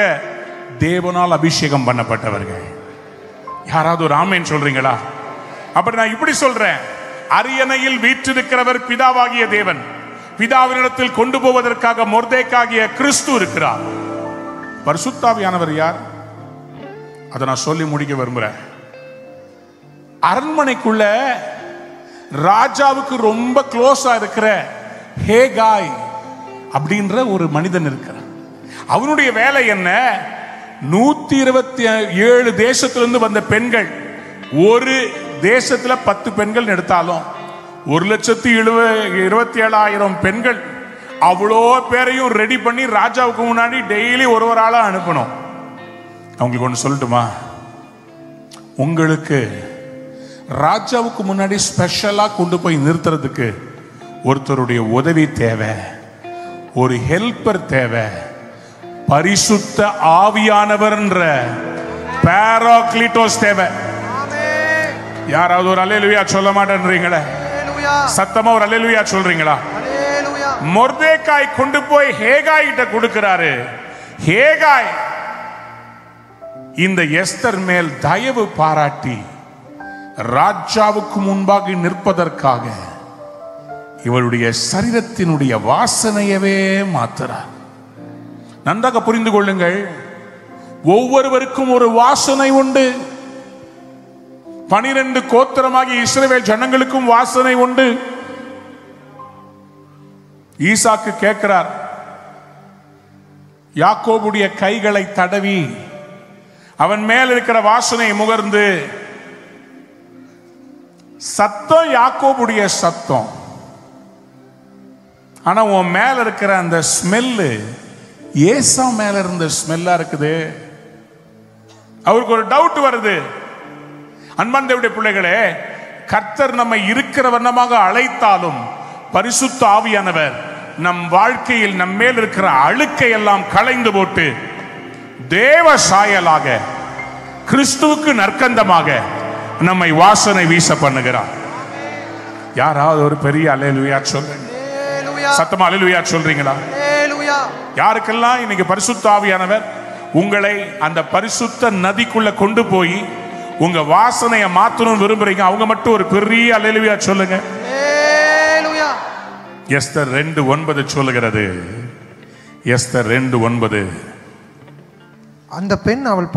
தேவனால் அபிஷேகம் பண்ணப்பட்டவர்கள். யாராவது ஒரு ஆமென் சொல்றீங்களா? அப்படி நான் இப்படி சொல்றேன், அரியணையில் வீற்றிருக்கிறவர் பிதாவாகிய தேவன். பிதாவினிடத்தில் கொண்டு போவதற்காக மொர்தெக்காகிய கிறிஸ்து இருக்கிறார். பரிசுத்த ஆவியானவர் யார்? அதை நான் சொல்லி முடிக்க விரும்புறேன். அரண்மனைக்குள்ள ராஜாவுக்கு ரொம்ப க்ளோஸா இருக்கிற ஹேகாய் அப்படின்ற ஒரு மனிதன் இருக்கிறார். அவனுடைய வேலை என்ன? 127 தேசத்திலிருந்து வந்த பெண்கள், ஒரு தேசத்துல 10 பெண்கள் எடுத்தாலும் 1,27,000 பெண்கள், அவ்வளோ பேரையும் ரெடி பண்ணி ராஜாவுக்கு முன்னாடி டெய்லி ஒரு ஆளா அனுப்பணும். அவங்களுக்கு ஒன்று சொல்லட்டுமா? உங்களுக்கு ராஜாவுக்கு முன்னாடி ஸ்பெஷலா கொண்டு போய் நிறுத்துறதுக்கு ஒருத்தருடைய உதவி தேவை, ஒரு ஹெல்பர் தேவை. பரிசுத்த ஆவியானவர்ன்ற பாராக்ளிட்டோஸ் தேவை. யாராவது ஒரு அல்லேலூயா சொல்ல மாட்டேன்றீங்களே? சத்தமா ஒரு அல்லேலூயா சொல்றீங்களா? மொர்தெக்காய் கொண்டு போய் ஹேகாய் கிட்ட கொடுக்கிறாரு. ஹேகாய் இந்த எஸ்தர் மேல் தயவு பாராட்டி ராஜாவுக்கு முன்பாக நிற்பதற்காக இவருடைய சரீரத்தினுடைய வாசனையவே மாத்துறார். நன்றாக புரிந்து கொள்ளுங்கள், ஒவ்வொருவருக்கும் ஒரு வாசனை உண்டு. 12 கோத்திரமாகிய இஸ்ரவேல் ஜனங்களுக்கும் வாசனை உண்டு. ஈசாக்கு கேட்கிறார், யாக்கோபுடைய கைகளை தடவி அவன் மேல் இருக்கிற வாசனையை முகர்ந்து, சத்தம் யாக்கோபுடைய சத்தம், ஆனா உன் மேல இருக்கிற அந்த ஸ்மெல்லு ஏசா மேல இருந்த ஸ்மெல்லா இருக்குது. அவருக்கு ஒரு டவுட் வருது. அன்பான தேவனுடைய பிள்ளைகளே, கர்த்தர் நம்மை இருக்கிற வண்ணமாக அழைத்தாலும் பரிசுத்த ஆவியானவர் நம் வாழ்க்கையில் நம் மேல் இருக்கிற அழுக்கை எல்லாம் களைந்து போட்டு தேவ சாயலாக கிறிஸ்துவுக்கு நற்கந்தமாக நம்மை வாசனை வீச பண்ணுகிறார். யாராவது ஒரு பெரிய அல்லேலூயா சொல்றீங்க? சத்தமா அல்லேலூயா சொல்றீங்களா? யாருக்கெல்லாம் இன்னைக்கு பரிசுத்த ஆவியானவர் உங்களை அந்த பரிசுத்த நதிக்குள்ள கொண்டு போய் உங்க வாசனையை மாத்தணும் விரும்புறீங்க, அவங்க மட்டும் ஒரு பெரிய அல்லேலூயா சொல்லுங்க. எஸ்தர் 2:9 சொல்லுகிறது. எஸ்தர் 2:9, அந்த பெண் அவன்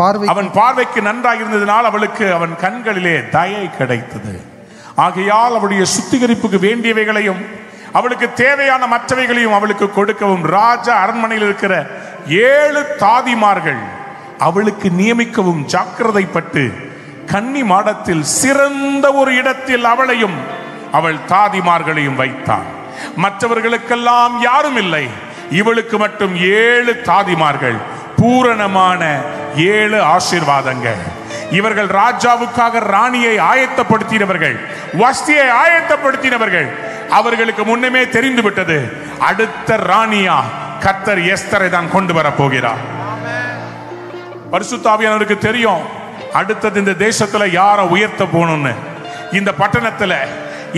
பார்வைக்கு நன்றாக இருந்ததினால் அவளுக்கு அவன் கண்களிலே தயை கிடைத்தது. ஆகையால் அவளுடைய சுத்திகரிப்புக்கு வேண்டியவைகளையும் அவளுக்கு தேவையான மற்றவைகளையும் அவளுக்கு கொடுக்கவும் ராஜா அரண்மனையில் இருக்கிற 7 தாதிமார்கள் அவளுக்கு நியமிக்கவும் ஜாக்கிரதைப்பட்டு கன்னி மாடத்தில் சிறந்த ஒரு இடத்தில் அவளையும் அவள் தாதிமார்களையும் வைத்தான். மற்றவர்களுக்கெல்லாம் யாரும் இல்லை, இவளுக்கு மட்டும் 7 தாதிமார்கள், பூரணமான 7 ஆசீர்வாதங்கள். இவர்கள் ராஜாவுக்காக ராணியை ஆயத்தப்படுத்தினவர்கள், வஸ்தியை ஆயத்தப்படுத்தினவர்கள். அவர்களுக்கு முன்னமே தெரிந்து விட்டது, அடுத்த ராணியா கர்த்தர் எஸ்தரை தான் கொண்டு வர போகிறார். பரிசுத்த ஆவியானவருக்கு தெரியும் அடுத்தது இந்த தேசத்துல யாரை உயர்த்த போகணும்னு. இந்த பட்டணத்துல,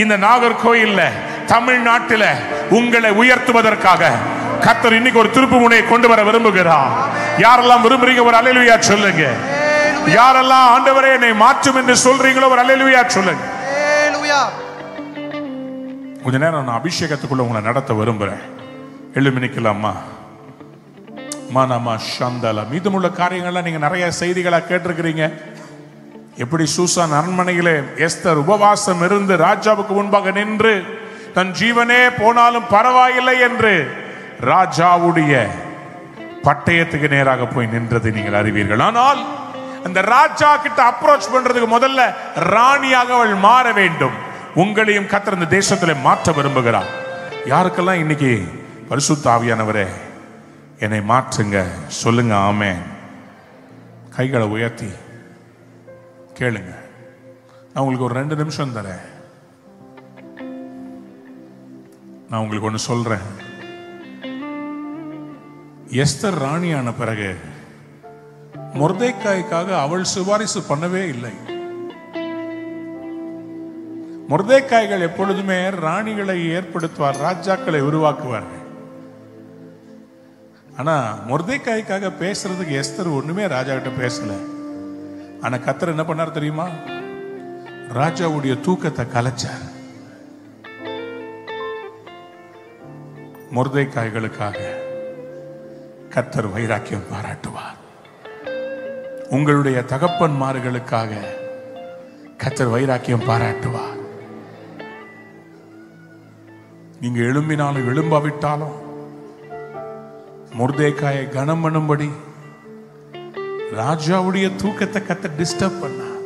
இந்த நாகர்கோயில்ல, தமிழ்நாட்டில உங்களை உயர்த்துவதற்காக கர்த்தர் இன்னைக்கு ஒரு திருப்பு முனையை கொண்டு வர விரும்புகிறார். யாரெல்லாம் விரும்புறீங்க ஒரு அல்லேலூயா சொல்லுங்க. யாரெல்லாம் ஆண்டவரே என்னை மாற்றும் என்று சொல்றீங்களோ ஒரு அல்லேலூயா சொல்லுங்க. கொஞ்ச நேரம் நான் அபிஷேகத்துக்குள்ள உங்களை நடத்த விரும்புறேன். எழுமி நிக்கலாமா? மனமா சந்தல மீதமுள்ள காரியங்கள்லாம் நீங்க நிறைய செய்திகளா கேட்டிருக்கிறீங்க. எப்படி சூசான் அரண்மனையிலே எஸ்தர் உபவாசம் இருந்து ராஜாவுக்கு முன்பாக நின்று தன் ஜீவனே போனாலும் பரவாயில்லை என்று ராஜாவுடைய பட்டயத்துக்கு நேராக போய் நின்றது நீங்கள் அறிவீர்கள். ஆனால் அந்த ராஜா கிட்ட அப்ரோச் பண்றதுக்கு முதல்ல ராணியாக அவள் மாற வேண்டும். உங்களையும் கர்த்தர் இந்த தேசத்திலே மாற்ற விரும்புகிறார். யாருக்கெல்லாம் இன்னைக்கு பரிசுத்த ஆவியானவரே என்னை மாற்றுங்க சொல்லுங்க. ஆமென். கைகளை உயர்த்தி கேளுங்க. நான் உங்களுக்கு ஒரு 2 நிமிஷம் தரேன். நான் உங்களுக்கு ஒன்று சொல்றேன். எஸ்தர் ராணியான பிறகு மொர்தெக்காய்க்காக அவள் சிபாரிசு பண்ணவே இல்லை. மொர்தெக்காய்கள் எப்பொழுதுமே ராணிகளை ஏற்படுத்துவார், ராஜாக்களை உருவாக்குவார்கள். ஆனா மொர்தெக்காய்க்காக பேசுறதுக்கு எஸ்தர் ஒண்ணுமே ராஜா கிட்ட பேசல. ஆனா கர்த்தர் என்ன பண்ணார் தெரியுமா? ராஜாவுடைய தூக்கத்தை கலைச்சார். மொர்தெக்காய்களுக்காக கர்த்தர் வைராக்கியம் பாராட்டுவார். உங்களுடைய தகப்பன்மார்களுக்காக கர்த்தர் வைராக்கியம் பாராட்டுவார். நீங்க எழும்பினாலும் எழும்பாவிட்டாலும் மொர்தெக்காயை கனம் பண்ணும்படி ராஜாவுடைய தூக்கத்தை கர்த்தர் டிஸ்டர்ப் பண்ணார்.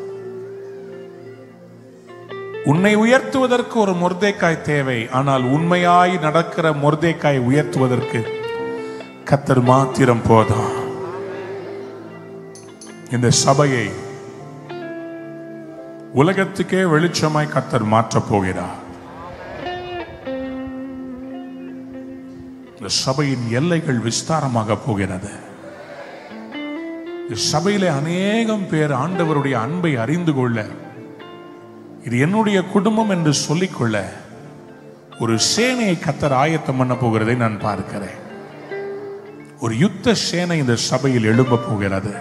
உன்னை உயர்த்துவதற்கு ஒரு மொர்தெக்காய் தேவை. ஆனால் உண்மையாய் நடக்கிற மொர்தெக்காய் உயர்த்துவதற்கு கர்த்தர் மாத்திரம் போதும். இந்த சபையை உலகத்துக்கே வெளிச்சமாய் கர்த்தர் மாற்றப் போகிறார். இந்த சபையின் எல்லைகள் விஸ்தாரமாக போகிறது. இந்த சபையிலே அநேகம் பேர் ஆண்டவருடைய அன்பை அறிந்து கொள்ள, இது என்னுடைய குடும்பம் என்று சொல்லிக்கொள்ள ஒரு சேனையை கர்த்தர் ஆயத்தம் பண்ண போகிறதை நான் பார்க்கிறேன். ஒரு யுத்த சேனை இந்த சபையில் எழும்ப போகிறது.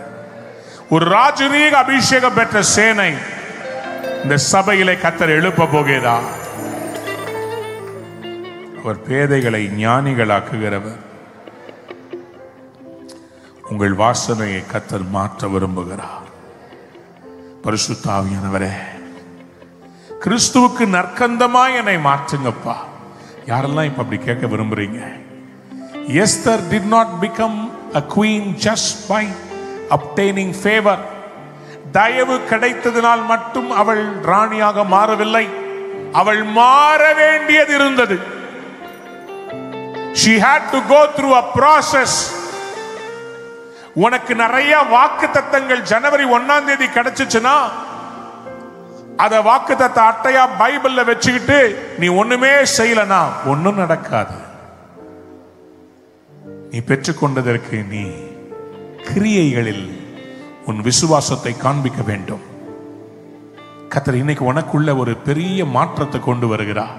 ஒரு ராஜரீக அபிஷேகம் பெற்ற சேனை இந்த சபையிலே கர்த்தர் எழுப்ப போகிறார். அவர் பேதைகளை ஞானிகளாக்குகிறவர். உங்கள் வாசனையை கர்த்தர் மாற்ற விரும்புகிறார். பரிசுத்த ஆவியானவரே, கிறிஸ்துவுக்கு நற்கந்தமாய் என்னை மாற்றுங்கப்பா. யாரெல்லாம் இப்ப அப்படி கேட்க விரும்புறீங்க? Esther did not become a queen just by obtaining favor. தயவு கிடைத்ததினால் மட்டும் அவள் ராணியாக மாறவில்லை. அவள் மாற வேண்டியது இருந்தது. She had to go through a process. உனக்கு நிறைய வாக்குத்தத்தங்கள் ஜனவரி 1ஆம் தேதி கிடைச்சுச்சுன்னா அத வாக்குத்தத்த அட்டையா பைபிள்ல வச்சுக்கிட்டு நீ ஒண்ணுமே செய்யலனா ஒண்ணும் நடக்காது. நீ பெற்றுக்கொண்டதற்கு நீ கிரியைகளில் உன் விசுவாசத்தை காண்பிக்க வேண்டும். கர்த்தர் இன்னைக்கு உனக்குள்ள ஒரு பெரிய மாற்றத்தை கொண்டு வருகிறார்.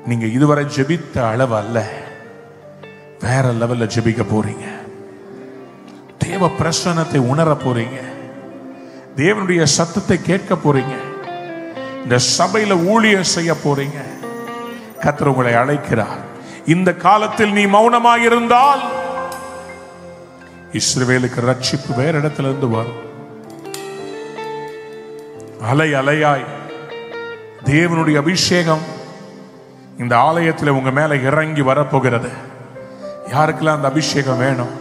நீங்க இதுவரை ஜெபித்த அளவு அல்ல, வேற லெவல்ல ஜெபிக்க போறீங்க. தேவ பிரசன்னத்தை உணர போறீங்க. தேவனுடைய சத்தத்தை கேட்க போறீங்க. இந்த சபையில ஊழியம் செய்ய போறீங்க. கர்த்தர் உங்களை அழைக்கிறார். இந்த காலத்தில் நீ மௌனமாக இருந்தால் இஸ்ரவேலுக்கு ரட்சிப்பு வேற இடத்துல இருந்து வரும். அலை அலையாய் தேவனுடைய அபிஷேகம் இந்த ஆலயத்தில் உங்க மேல இறங்கி வரப்போகிறது. யாருக்கெல்லாம் அந்த அபிஷேகம் வேணும்?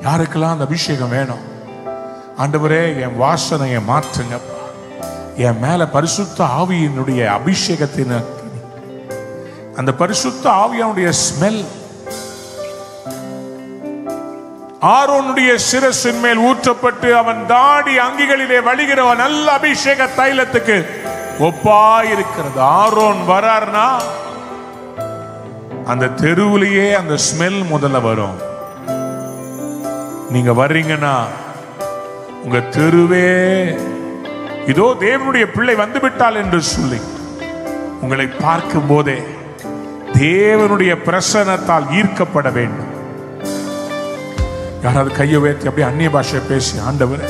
யாருக்கெல்லாம் அந்த அபிஷேகம் வேணும்? ஆண்டவரே, என் வாசனையை மாற்றுங்கப்பா. என் மேல பரிசுத்த ஆவியினுடைய அபிஷேகத்தின் அந்த பரிசுத்த ஆவியானுடைய ஸ்மெல் ஆரோனுடைய சிரசின் மேல் ஊற்றப்பட்டு அவன் தாடி அங்கிகளிலே வழிகிற நல்ல அபிஷேக தைலத்துக்கு ஒப்பாயிருக்கிறது. ஆரோன் வரார்னா அந்த தெருவிலேயே அந்த ஸ்மெல் முதல்ல வரும். நீங்க வர்றீங்கன்னா உங்க தெருவே இதோ தேவனுடைய பிள்ளை வந்து விட்டால் என்று சொல்லி உங்களை பார்க்கும் போதே தேவனுடைய பிரசன்னத்தால் ஈர்க்கப்பட வேண்டும். யாராவது கையை உயர்த்தி அப்படியே அந்நிய பாஷையை பேசி, ஆண்டவரே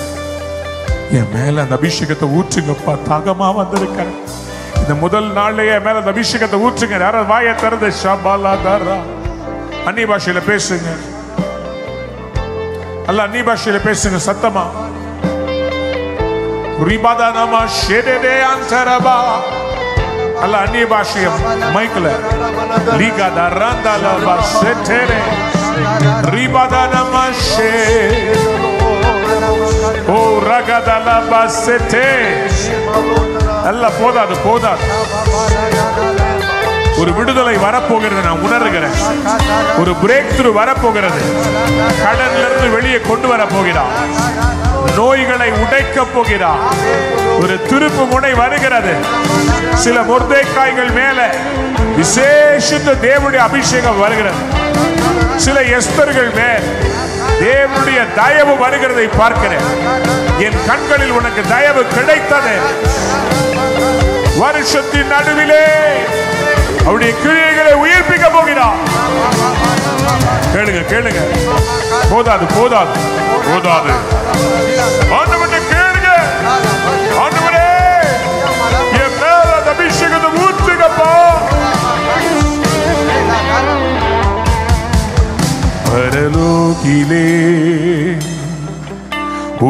என் மேல அந்த அபிஷேகத்தை ஊற்றுங்கப்பா, தாகமா வந்திருக்கிறேன். இந்த முதல் நாள்லயே என் மேல அந்த அபிஷேகத்தை ஊற்றுங்க. யாராவது வாயை திறந்து ஷபாலா தாரா அந்நிய பாஷையில பேசுங்க. அல்ல அந்நிய பாஷையில பேசுங்க சத்தமா. ரிபாதானமா ஷெடெடே அன்சரபா. அல்ல அந்நிய பாஷையம் மைக்ல லீகாதா ரந்தாலபா செட்டெரே ரிபாதானமா ஷே ஓ ரகதலபா செட்டே. அல்ல போதாது போதாது. ஒரு விடுதலை வரப்போகிறது நான் உணர்கிறேன். ஒரு பிரேக் த்ரூ வரப்போகிறது. கடன்ல இருந்து வெளியே கொண்டு வர போகிறார். நோய்களை உடைக்க போகிறார். ஒரு திருப்பு முனை வருகிறது. சில மொர்தெக்காய்கள் மேல விசேஷித்த தேவனுடைய அபிஷேகம் வருகிறது. சில எஸ்தர்கள் மேல் தேவனுடைய தயவு வருகிறதை பார்க்கிறேன். என் கண்களில் உனக்கு தயவு கிடைத்தது. வருஷத்தின் நடுவிலே அவருடைய கிரியைகளை உயிர்ப்பிக்க போகிறார். கேளுங்க கேளுங்க. போதாது போதாது போதாது. ஆண்டவரே கேளுங்க. ஆண்டவரே என் மேல அபிஷேகத்தை ஊற்றுங்கப்பா. பரலோகிலே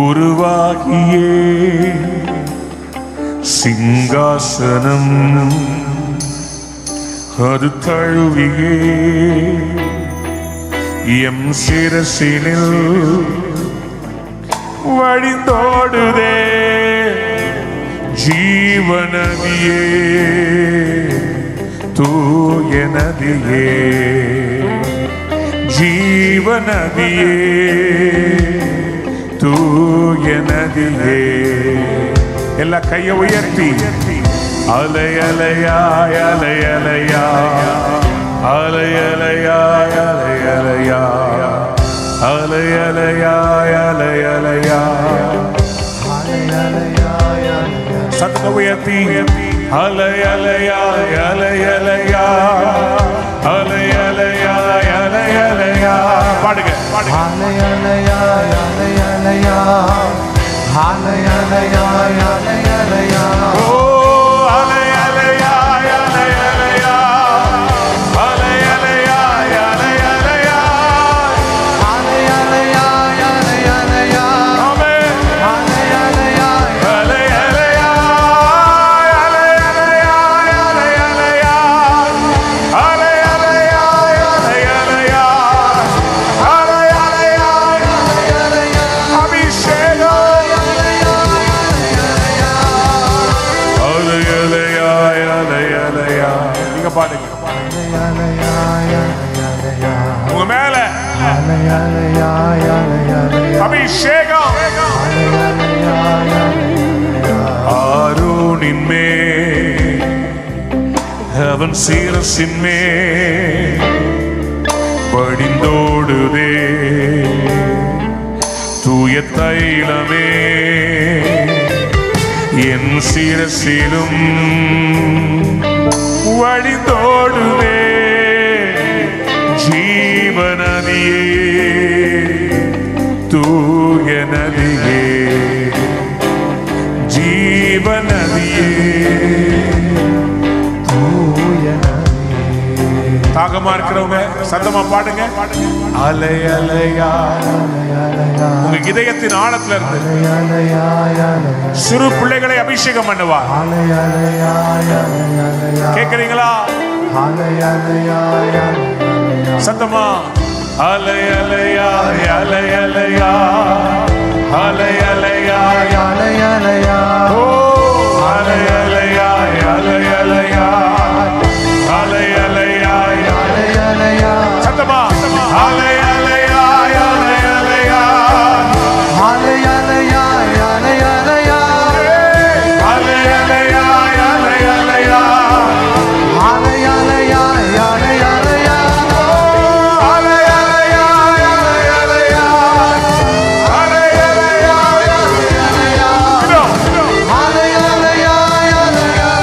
உருவாகியே சிங்காசனம் அது தழுவியே எம் சிரசினில் வழிந்தோடுதே ஜீவநதியே தூய நதியே ஜீவநதியே தூய நதியே. எல்லா கையை உயர்த்தி அலை அலையாய் அலை அலையாய் அலை அலையாய் அலை அலையாய் அலை அலையாய் அலை அலையாய் சத்தத்தை உயர்த்தி அலை அலையாய் அலை அலையாய் அலை அலையாய் அலை அலையாய். பாடுங்க பாடுங்க. அலை அலையாய் அலை அலையாய் அலை அலையாய் அலை அலையாய். ஓ அலை அலையாய் அலை அலையாய் அலை அலையாய் அலை அலையாய் அலை அலையாய் அலை அலையாய். ஆமென். அலை அலையாய் அலை அலையாய் அலை அலையாய் அலை அலையாய் அலை அலையாய் அலை அலையாய் அலை அலையாய் அலை அலையாய். அபிஷேகம் நீங்க பாடுங்க. உங்க மேல அபிஷேகம் ஆரோனின் மேல் அவன் சீரசின் மேல் படிந்தோடுதே தூய தைலமே என் சிரசிலும் வழிந்தோடுவே ஜீவநதியே தூய நதியே ஜீவநதியே தூய நதியே. தாகமா இருக்கிறவங்க சத்தமா பாடுங்க. அலை அலையா உங்க இதயத்தின் ஆழத்துல இருந்து சிறு பிள்ளைகளை அபிஷேகம் பண்ணுவார். கேக்குறீங்களா? சத்தமா அலை அலையா அலை அலையா அலை அலையா அலை அலையா. ஓ அலை அலையா அலை அலையா அலை அலையா அலை அலையா. சத்தமா அலை அலையா அலை அலையா அலை அலையா அலை அலையா அலை அலையா அலை அலையா அலை அலையா அலை அலையா அலை அலையா அலை அலையா அலை அலையா அலை அலையா அலை அலையா.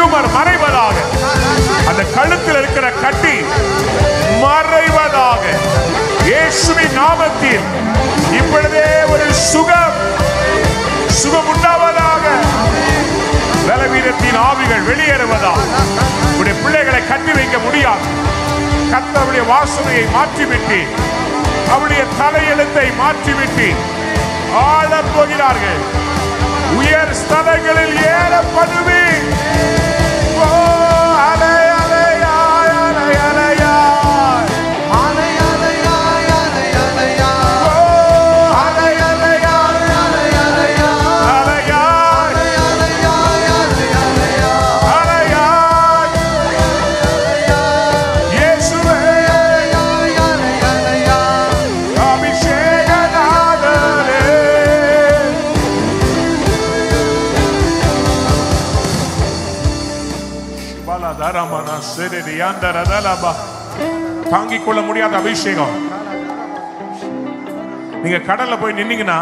டியூமர் மறைவதாக, அந்த கழுத்தில் இருக்கிற கட்டி மறைவதாக, இயேசுவின் நாமத்தில் இப்பொழுதே ஒரு சுகம் உண்டாவதாக. பலவீனத்தின் ஆவிகள் வெளியேறுவதாக. உடைய பிள்ளைகளை கட்டி வைக்க முடியாது. கர்த்தருடைய வாசனையை மாற்றிவிட்டு, அவருடைய தலையெழுத்தை மாற்றிவிட்டு ஆளப் போகிறார்கள். உயர் ஸ்தலங்களில் ஏறப்படுவே. தாங்கிக் கொள்ள முடியாத அபிஷேகம். நீங்க கடல்ல போய் நின்னீங்கன்னா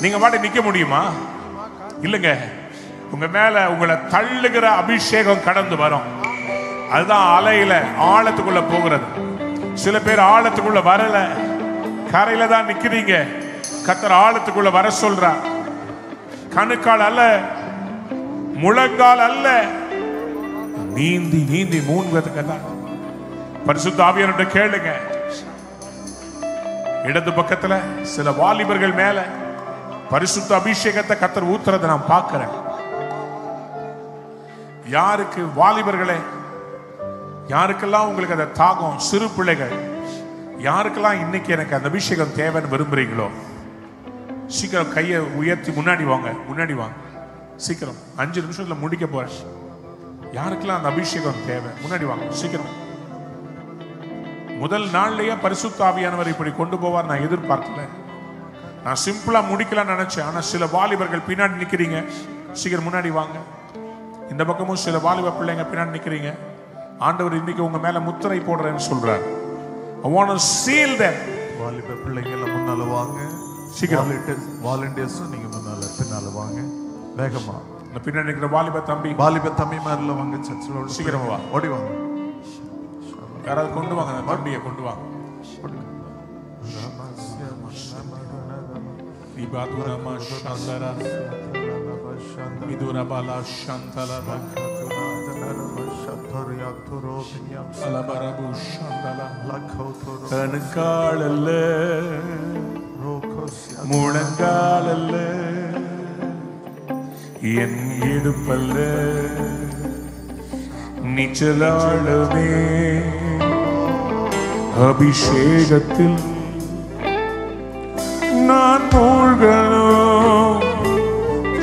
நீங்க பாட்டு நிக்க முடியுமா? இல்லங்க, உங்க மேல உங்களை தள்ளுகிற அபிஷேகம் கடந்து வரும். அதுதான் அலையில ஆழத்துக்குள்ள போகிறது. சில பேர் ஆழத்துக்குள்ள வரல, கரையில தான் நிக்கிறீங்க. கர்த்தர் ஆழத்துக்குள்ள வர சொல்றார். கணுக்கால் அல்ல, முழங்கால் அல்ல, நீந்தி நீந்தி மூழ்குவதற்கெல்லாம். பரிசுத்த ஆவியானவர்கிட்ட கேளுங்க. இடது பக்கத்துல சில வாலிபர்கள் மேல பரிசுத்த அபிஷேகத்தை கர்த்தர் ஊத்துறதை நான் பார்க்கிறேன். யாருக்கு வாலிபர்களே, யாருக்கெல்லாம் உங்களுக்கு அந்த தாகம், சிறு பிள்ளைகள், யாருக்கெல்லாம் இன்னைக்கு எனக்கு அந்த அபிஷேகம் தேவைன்னு விரும்புறீங்களோ சீக்கிரம் கையை உயர்த்தி முன்னாடி வாங்க. முன்னாடி வாங்க சீக்கிரம். 5 நிமிஷத்துல முடிக்க போறேன். யாருக்கெல்லாம் அந்த அபிஷேகம் தேவை முன்னாடி வாங்க சீக்கிரம். முதல் நாள்லயே பரிசுத்த ஆவியானவர் இப்படி கொண்டு போவார் நான் எதிர்பார்க்கல. நான் சிம்பிளா முடிக்கலாம் நினைச்சேன். ஆனா சில வாலிபர்கள் பின்னாடி நிக்கிறீங்க, சீக்கிரம் முன்னாடி வாங்க. இந்த பக்கமும் சில வாலிப பிள்ளைங்க பின்னாடி நிக்கிறீங்க. ஆண்டவர் இன்னைக்கு உங்க மேல முத்திரை போடுறேன்னு சொல்றார். I want to seal them. வாலிப பிள்ளைங்க எல்லாம் முன்னால வாங்க சீக்கிரம். வாலண்டியர்ஸ் நீங்க முன்னால பின்னால வாங்க வேகமா. பின்னாடி இருக்கிற வாலிப தம்பி மேல வாங்க. சர்ச்சில் சீக்கிரம் வா, ஓடி வாங்க. யாராவது கொண்டு வாங்க, தம்பியை கொண்டு வாங்க. கணுக்கால் முழங்கால் அல்ல, என் இடுப்பல்ல, நிச்சலாளமே அபிஷேகத்தில் நான் மூழ்கணும்.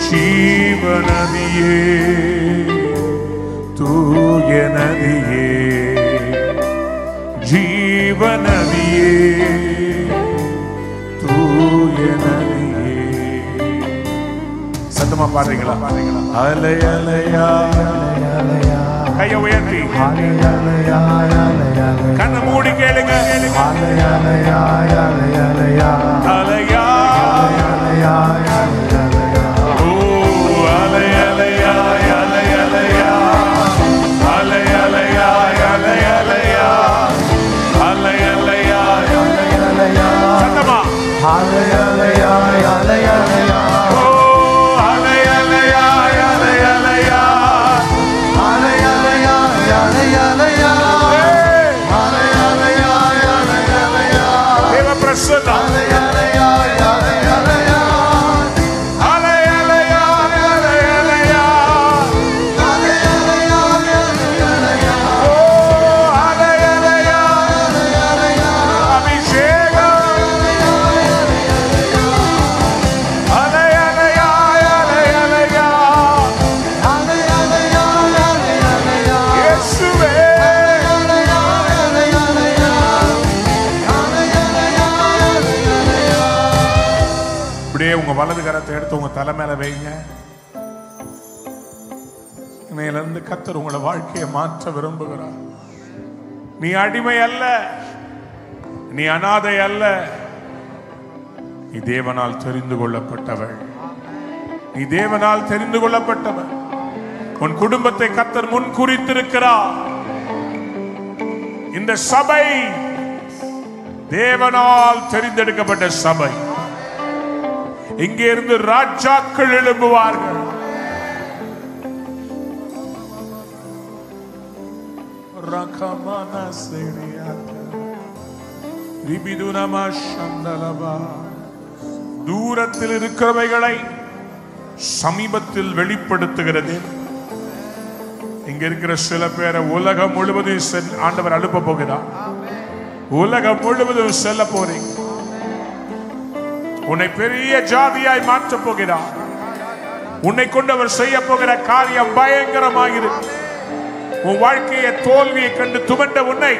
ஜீவநதியே, தூய நதியே, ஜீவநதியே, தூய நதியே. சத்தமா பாடுறீங்களா? அலை அலையா, கையை உயர்த்தி கண்ணை மூடி கேளுங்க. அலையா, ஓ அலை அலையா, அலை அலையா, அலை அலையா, அலை அலையா, அலை அலையா, சத்தமா அலை அலையா, அலை அலையா, ஓ அலை அலையா, அலை அலையா, அலை அலையா, அலை அலையா, அலை அலையா, அலை அலையா, தேவ பிரசன்னம். அலை அலையா, அலை அலையா, அலை அலையா, அலை அலையா, அலை அலையா, அலை அலையா, ஓ அலை அலையா, அலை அலையா, அபிஷேகம். அலை அலையா, அலை அலையா, அலை அலையா, அலை அலையா, இயேசுவே. அலை அலையா, அலை அலையா, அலை அலையா, அலை அலையா. இப்படியே உங்க வலது கரத்தை எடுத்து உங்க தலை மேல வைங்க. இன்னையிலிருந்து கர்த்தர் உங்களோட வாழ்க்கையை மாற்ற விரும்புகிறார். நீ அடிமை அல்ல, நீ அனாதை அல்ல, நீ தேவனால் தெரிந்து கொள்ளப்பட்டவள். நீ தேவனால் தெரிந்து கொள்ளப்பட்டவள். உன் குடும்பத்தை கர்த்தர் முன் குறித்திருக்கிறார். இந்த சபை தேவனால் தெரிந்தெடுக்கப்பட்ட சபை. இங்கே இருந்து ராஜாக்கள் எழும்புவார்கள். தூரத்தில் இருக்கிறவைகளை சமீபத்தில் வெளிப்படுத்துகிறது. இங்க இருக்கிற சில பேரை உலகம் முழுவதும் ஆண்டவர் அனுப்ப போகிறார். உலகம் முழுவதும் செல்ல போறீங்க. உன்னை பெரிய ஜாதியாய் மாற்ற போகிறார். உன்னை கொண்டவர் செய்ய போகிற காரியம் பயங்கரமாகிறது. உன் வாழ்க்கையை தோல்வியை கண்டு துவண்ட உன்னை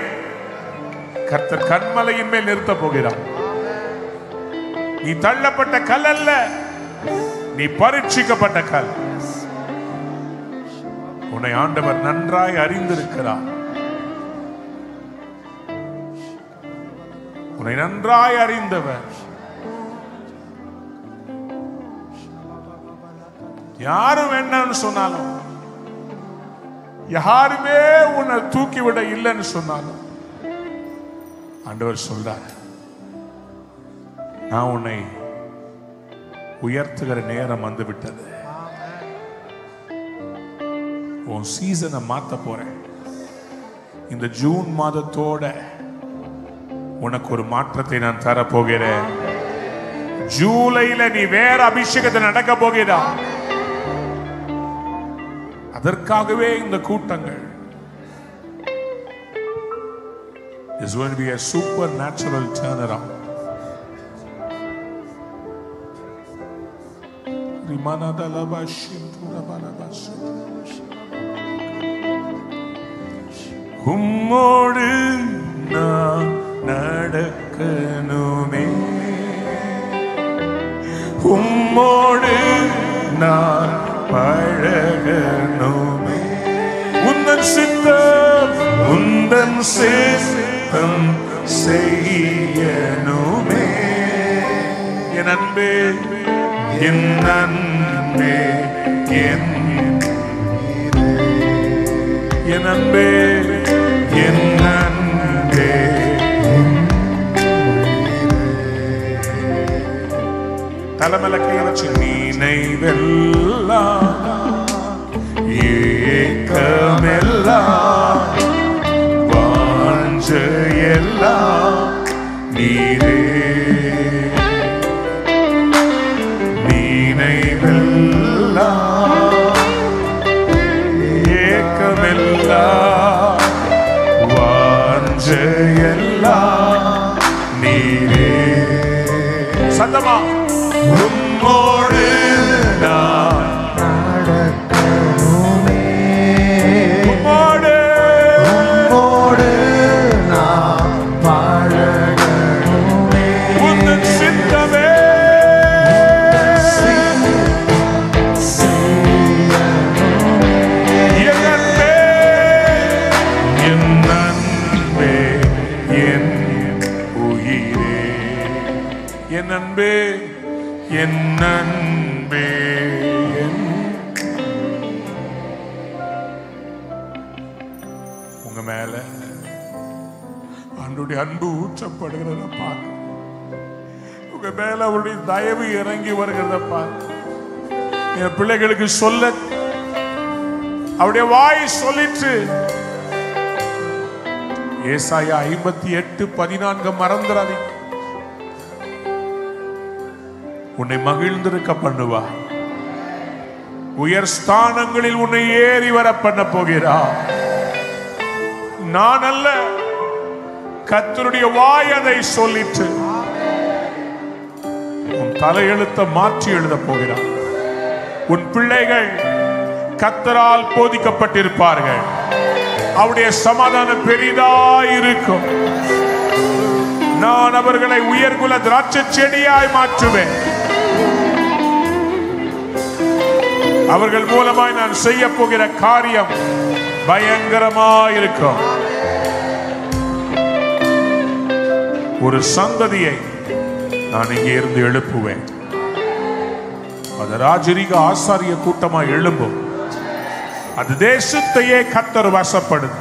கர்த்தர் கண்மலையின் மேல் நிறுத்த போகிறார். நீ தள்ளப்பட்ட கல் அல்ல, நீ பரீட்சிக்கப்பட்ட கல். உன்னை ஆண்டவர் நன்றாய் அறிந்திருக்கிறார். உன்னை நன்றாய் அறிந்தவர். யாரும் என்னன்னு சொன்னாலும், யாருமே உன்னை தூக்கிவிட இல்லைன்னு சொன்னாலும், ஆண்டவர் சொல்றார், நான் உன்னை உயர்த்துகிற நேரம் வந்து விட்டது. உன் சீசனை மாத்த போறேன். இந்த ஜூன் மாதத்தோட உனக்கு ஒரு மாற்றத்தை நான் தர போகிறேன். ஜூலையில நீ வேற அபிஷேகத்தை நடக்க போகிறா. அதற்காகவே இந்த கூட்டங்கள். It's going to be a supernatural turnaround. உம்மோடு நான் நடக்கணுமே, உம்மோடு நான் பழகணுமே, உந்தன் சித்தம் உந்தன் சித்தம் செய்யணுமே. என் அன்பே என் அன்பே என் அன்பே என் அன்பே தலைமையில கையை வச்சு நினைவெல்லாம் ஏக்கமெல்லாம் வாஞ்சையெல்லாம் நீரே. நினைவெல்லாம் ஏக்கமெல்லாம் வாஞ்சையெல்லாம் நீரே. சத்தமா உம்மோடு நான் நடக்கணுமே, உம்மோடு உம்மோடு நான் பழகணுமே, உந்தன் சித்தமே என் அன்பே என் அன்பே என் உயிரே. என் அன்பே என் அன்பே என். உங்க மேல ஆண்டவருடைய அன்பு ஊற்றப்படுகிறத பார்க்க, உங்க மேல அவருடைய தயவு இறங்கி வருகிறத பார்க்க, என் பிள்ளைகளுக்கு சொல்ல அவருடைய வாய் சொல்லிட்டு. ஏசாயா 58:14 மறந்துடாதீங்க. உன்னை மகிழ்ந்திருக்க பண்ணுவா, உயர் ஸ்தானங்களில் உன்னை ஏறி வர பண்ண போகிறா. நான் அல்ல, கர்த்தருடைய வாய் அதை சொல்லிட்டு உன் தலையெழுத்தை மாற்றி எழுத போகிறார். உன் பிள்ளைகள் கர்த்தரால் போதிக்கப்பட்டிருப்பார்கள். அவருடைய சமாதானம் பெரிதாயிருக்கும். நான் அவர்களை உயர்குல திராட்சை செடியாய் மாற்றுவேன். அவர்கள் மூலமாய் நான் செய்ய போகிற காரியம் பயங்கரமாயிருக்கும். ஒரு சந்ததியை நான் இங்கே இருந்து எழுப்புவேன். அது ராஜரீக ஆசாரிய கூட்டமாய் எழும்பும். அது தேசத்தையே கர்த்தர் வசப்படுது.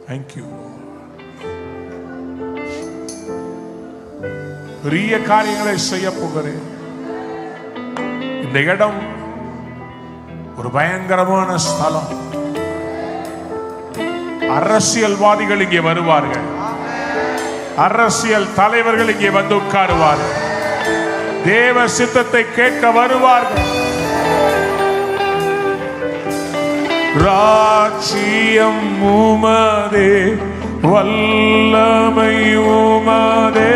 Thank you. பெரிய காரியங்களை செய்ய போகிறேன். இந்த இடம் ஒரு பயங்கரமான ஸ்தலம். அரசியல்வாதிகள் இங்கே வருவார்கள், அரசியல் தலைவர்கள் இங்கே வந்து உட்காருவார்கள், தேவ சித்தத்தை கேட்க வருவார்கள். ராஜ்யம் உமதே, வல்லமை உமதே,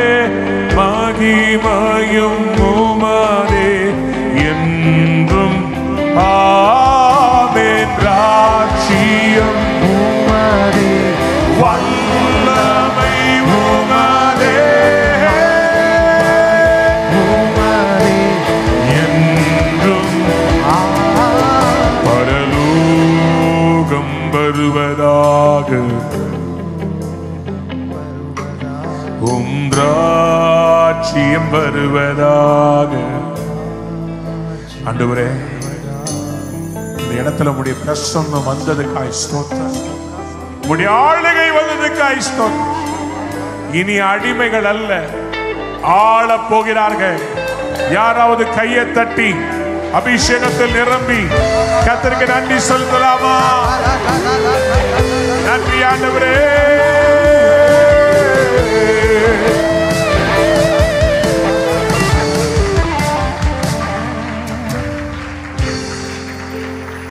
மகிமையும் உமதே என்றும் ஆமென். ராஜ்யம் உமதே, வல்லமை உமதே, உமதே என்றும் பரலோகம் வருவதாக, உம் ராஜ்யம் வருவதாக. ஆண்டவரே, இந்த இடத்துல உம்முடைய பிரசன்னம் வந்ததுக்காய் ஸ்தோத்திரம், உம்முடைய ஆளுகை வந்ததுக்காய் ஸ்தோத்திரம். இனி அடிமைகள் அல்ல, ஆள போகிறார்கள். யாராவது கையை தட்டி அபிஷேகத்தில் நிரம்பி கர்த்தருக்கு நன்றி செலுத்தலாமா? நன்றி ஆண்டவரே.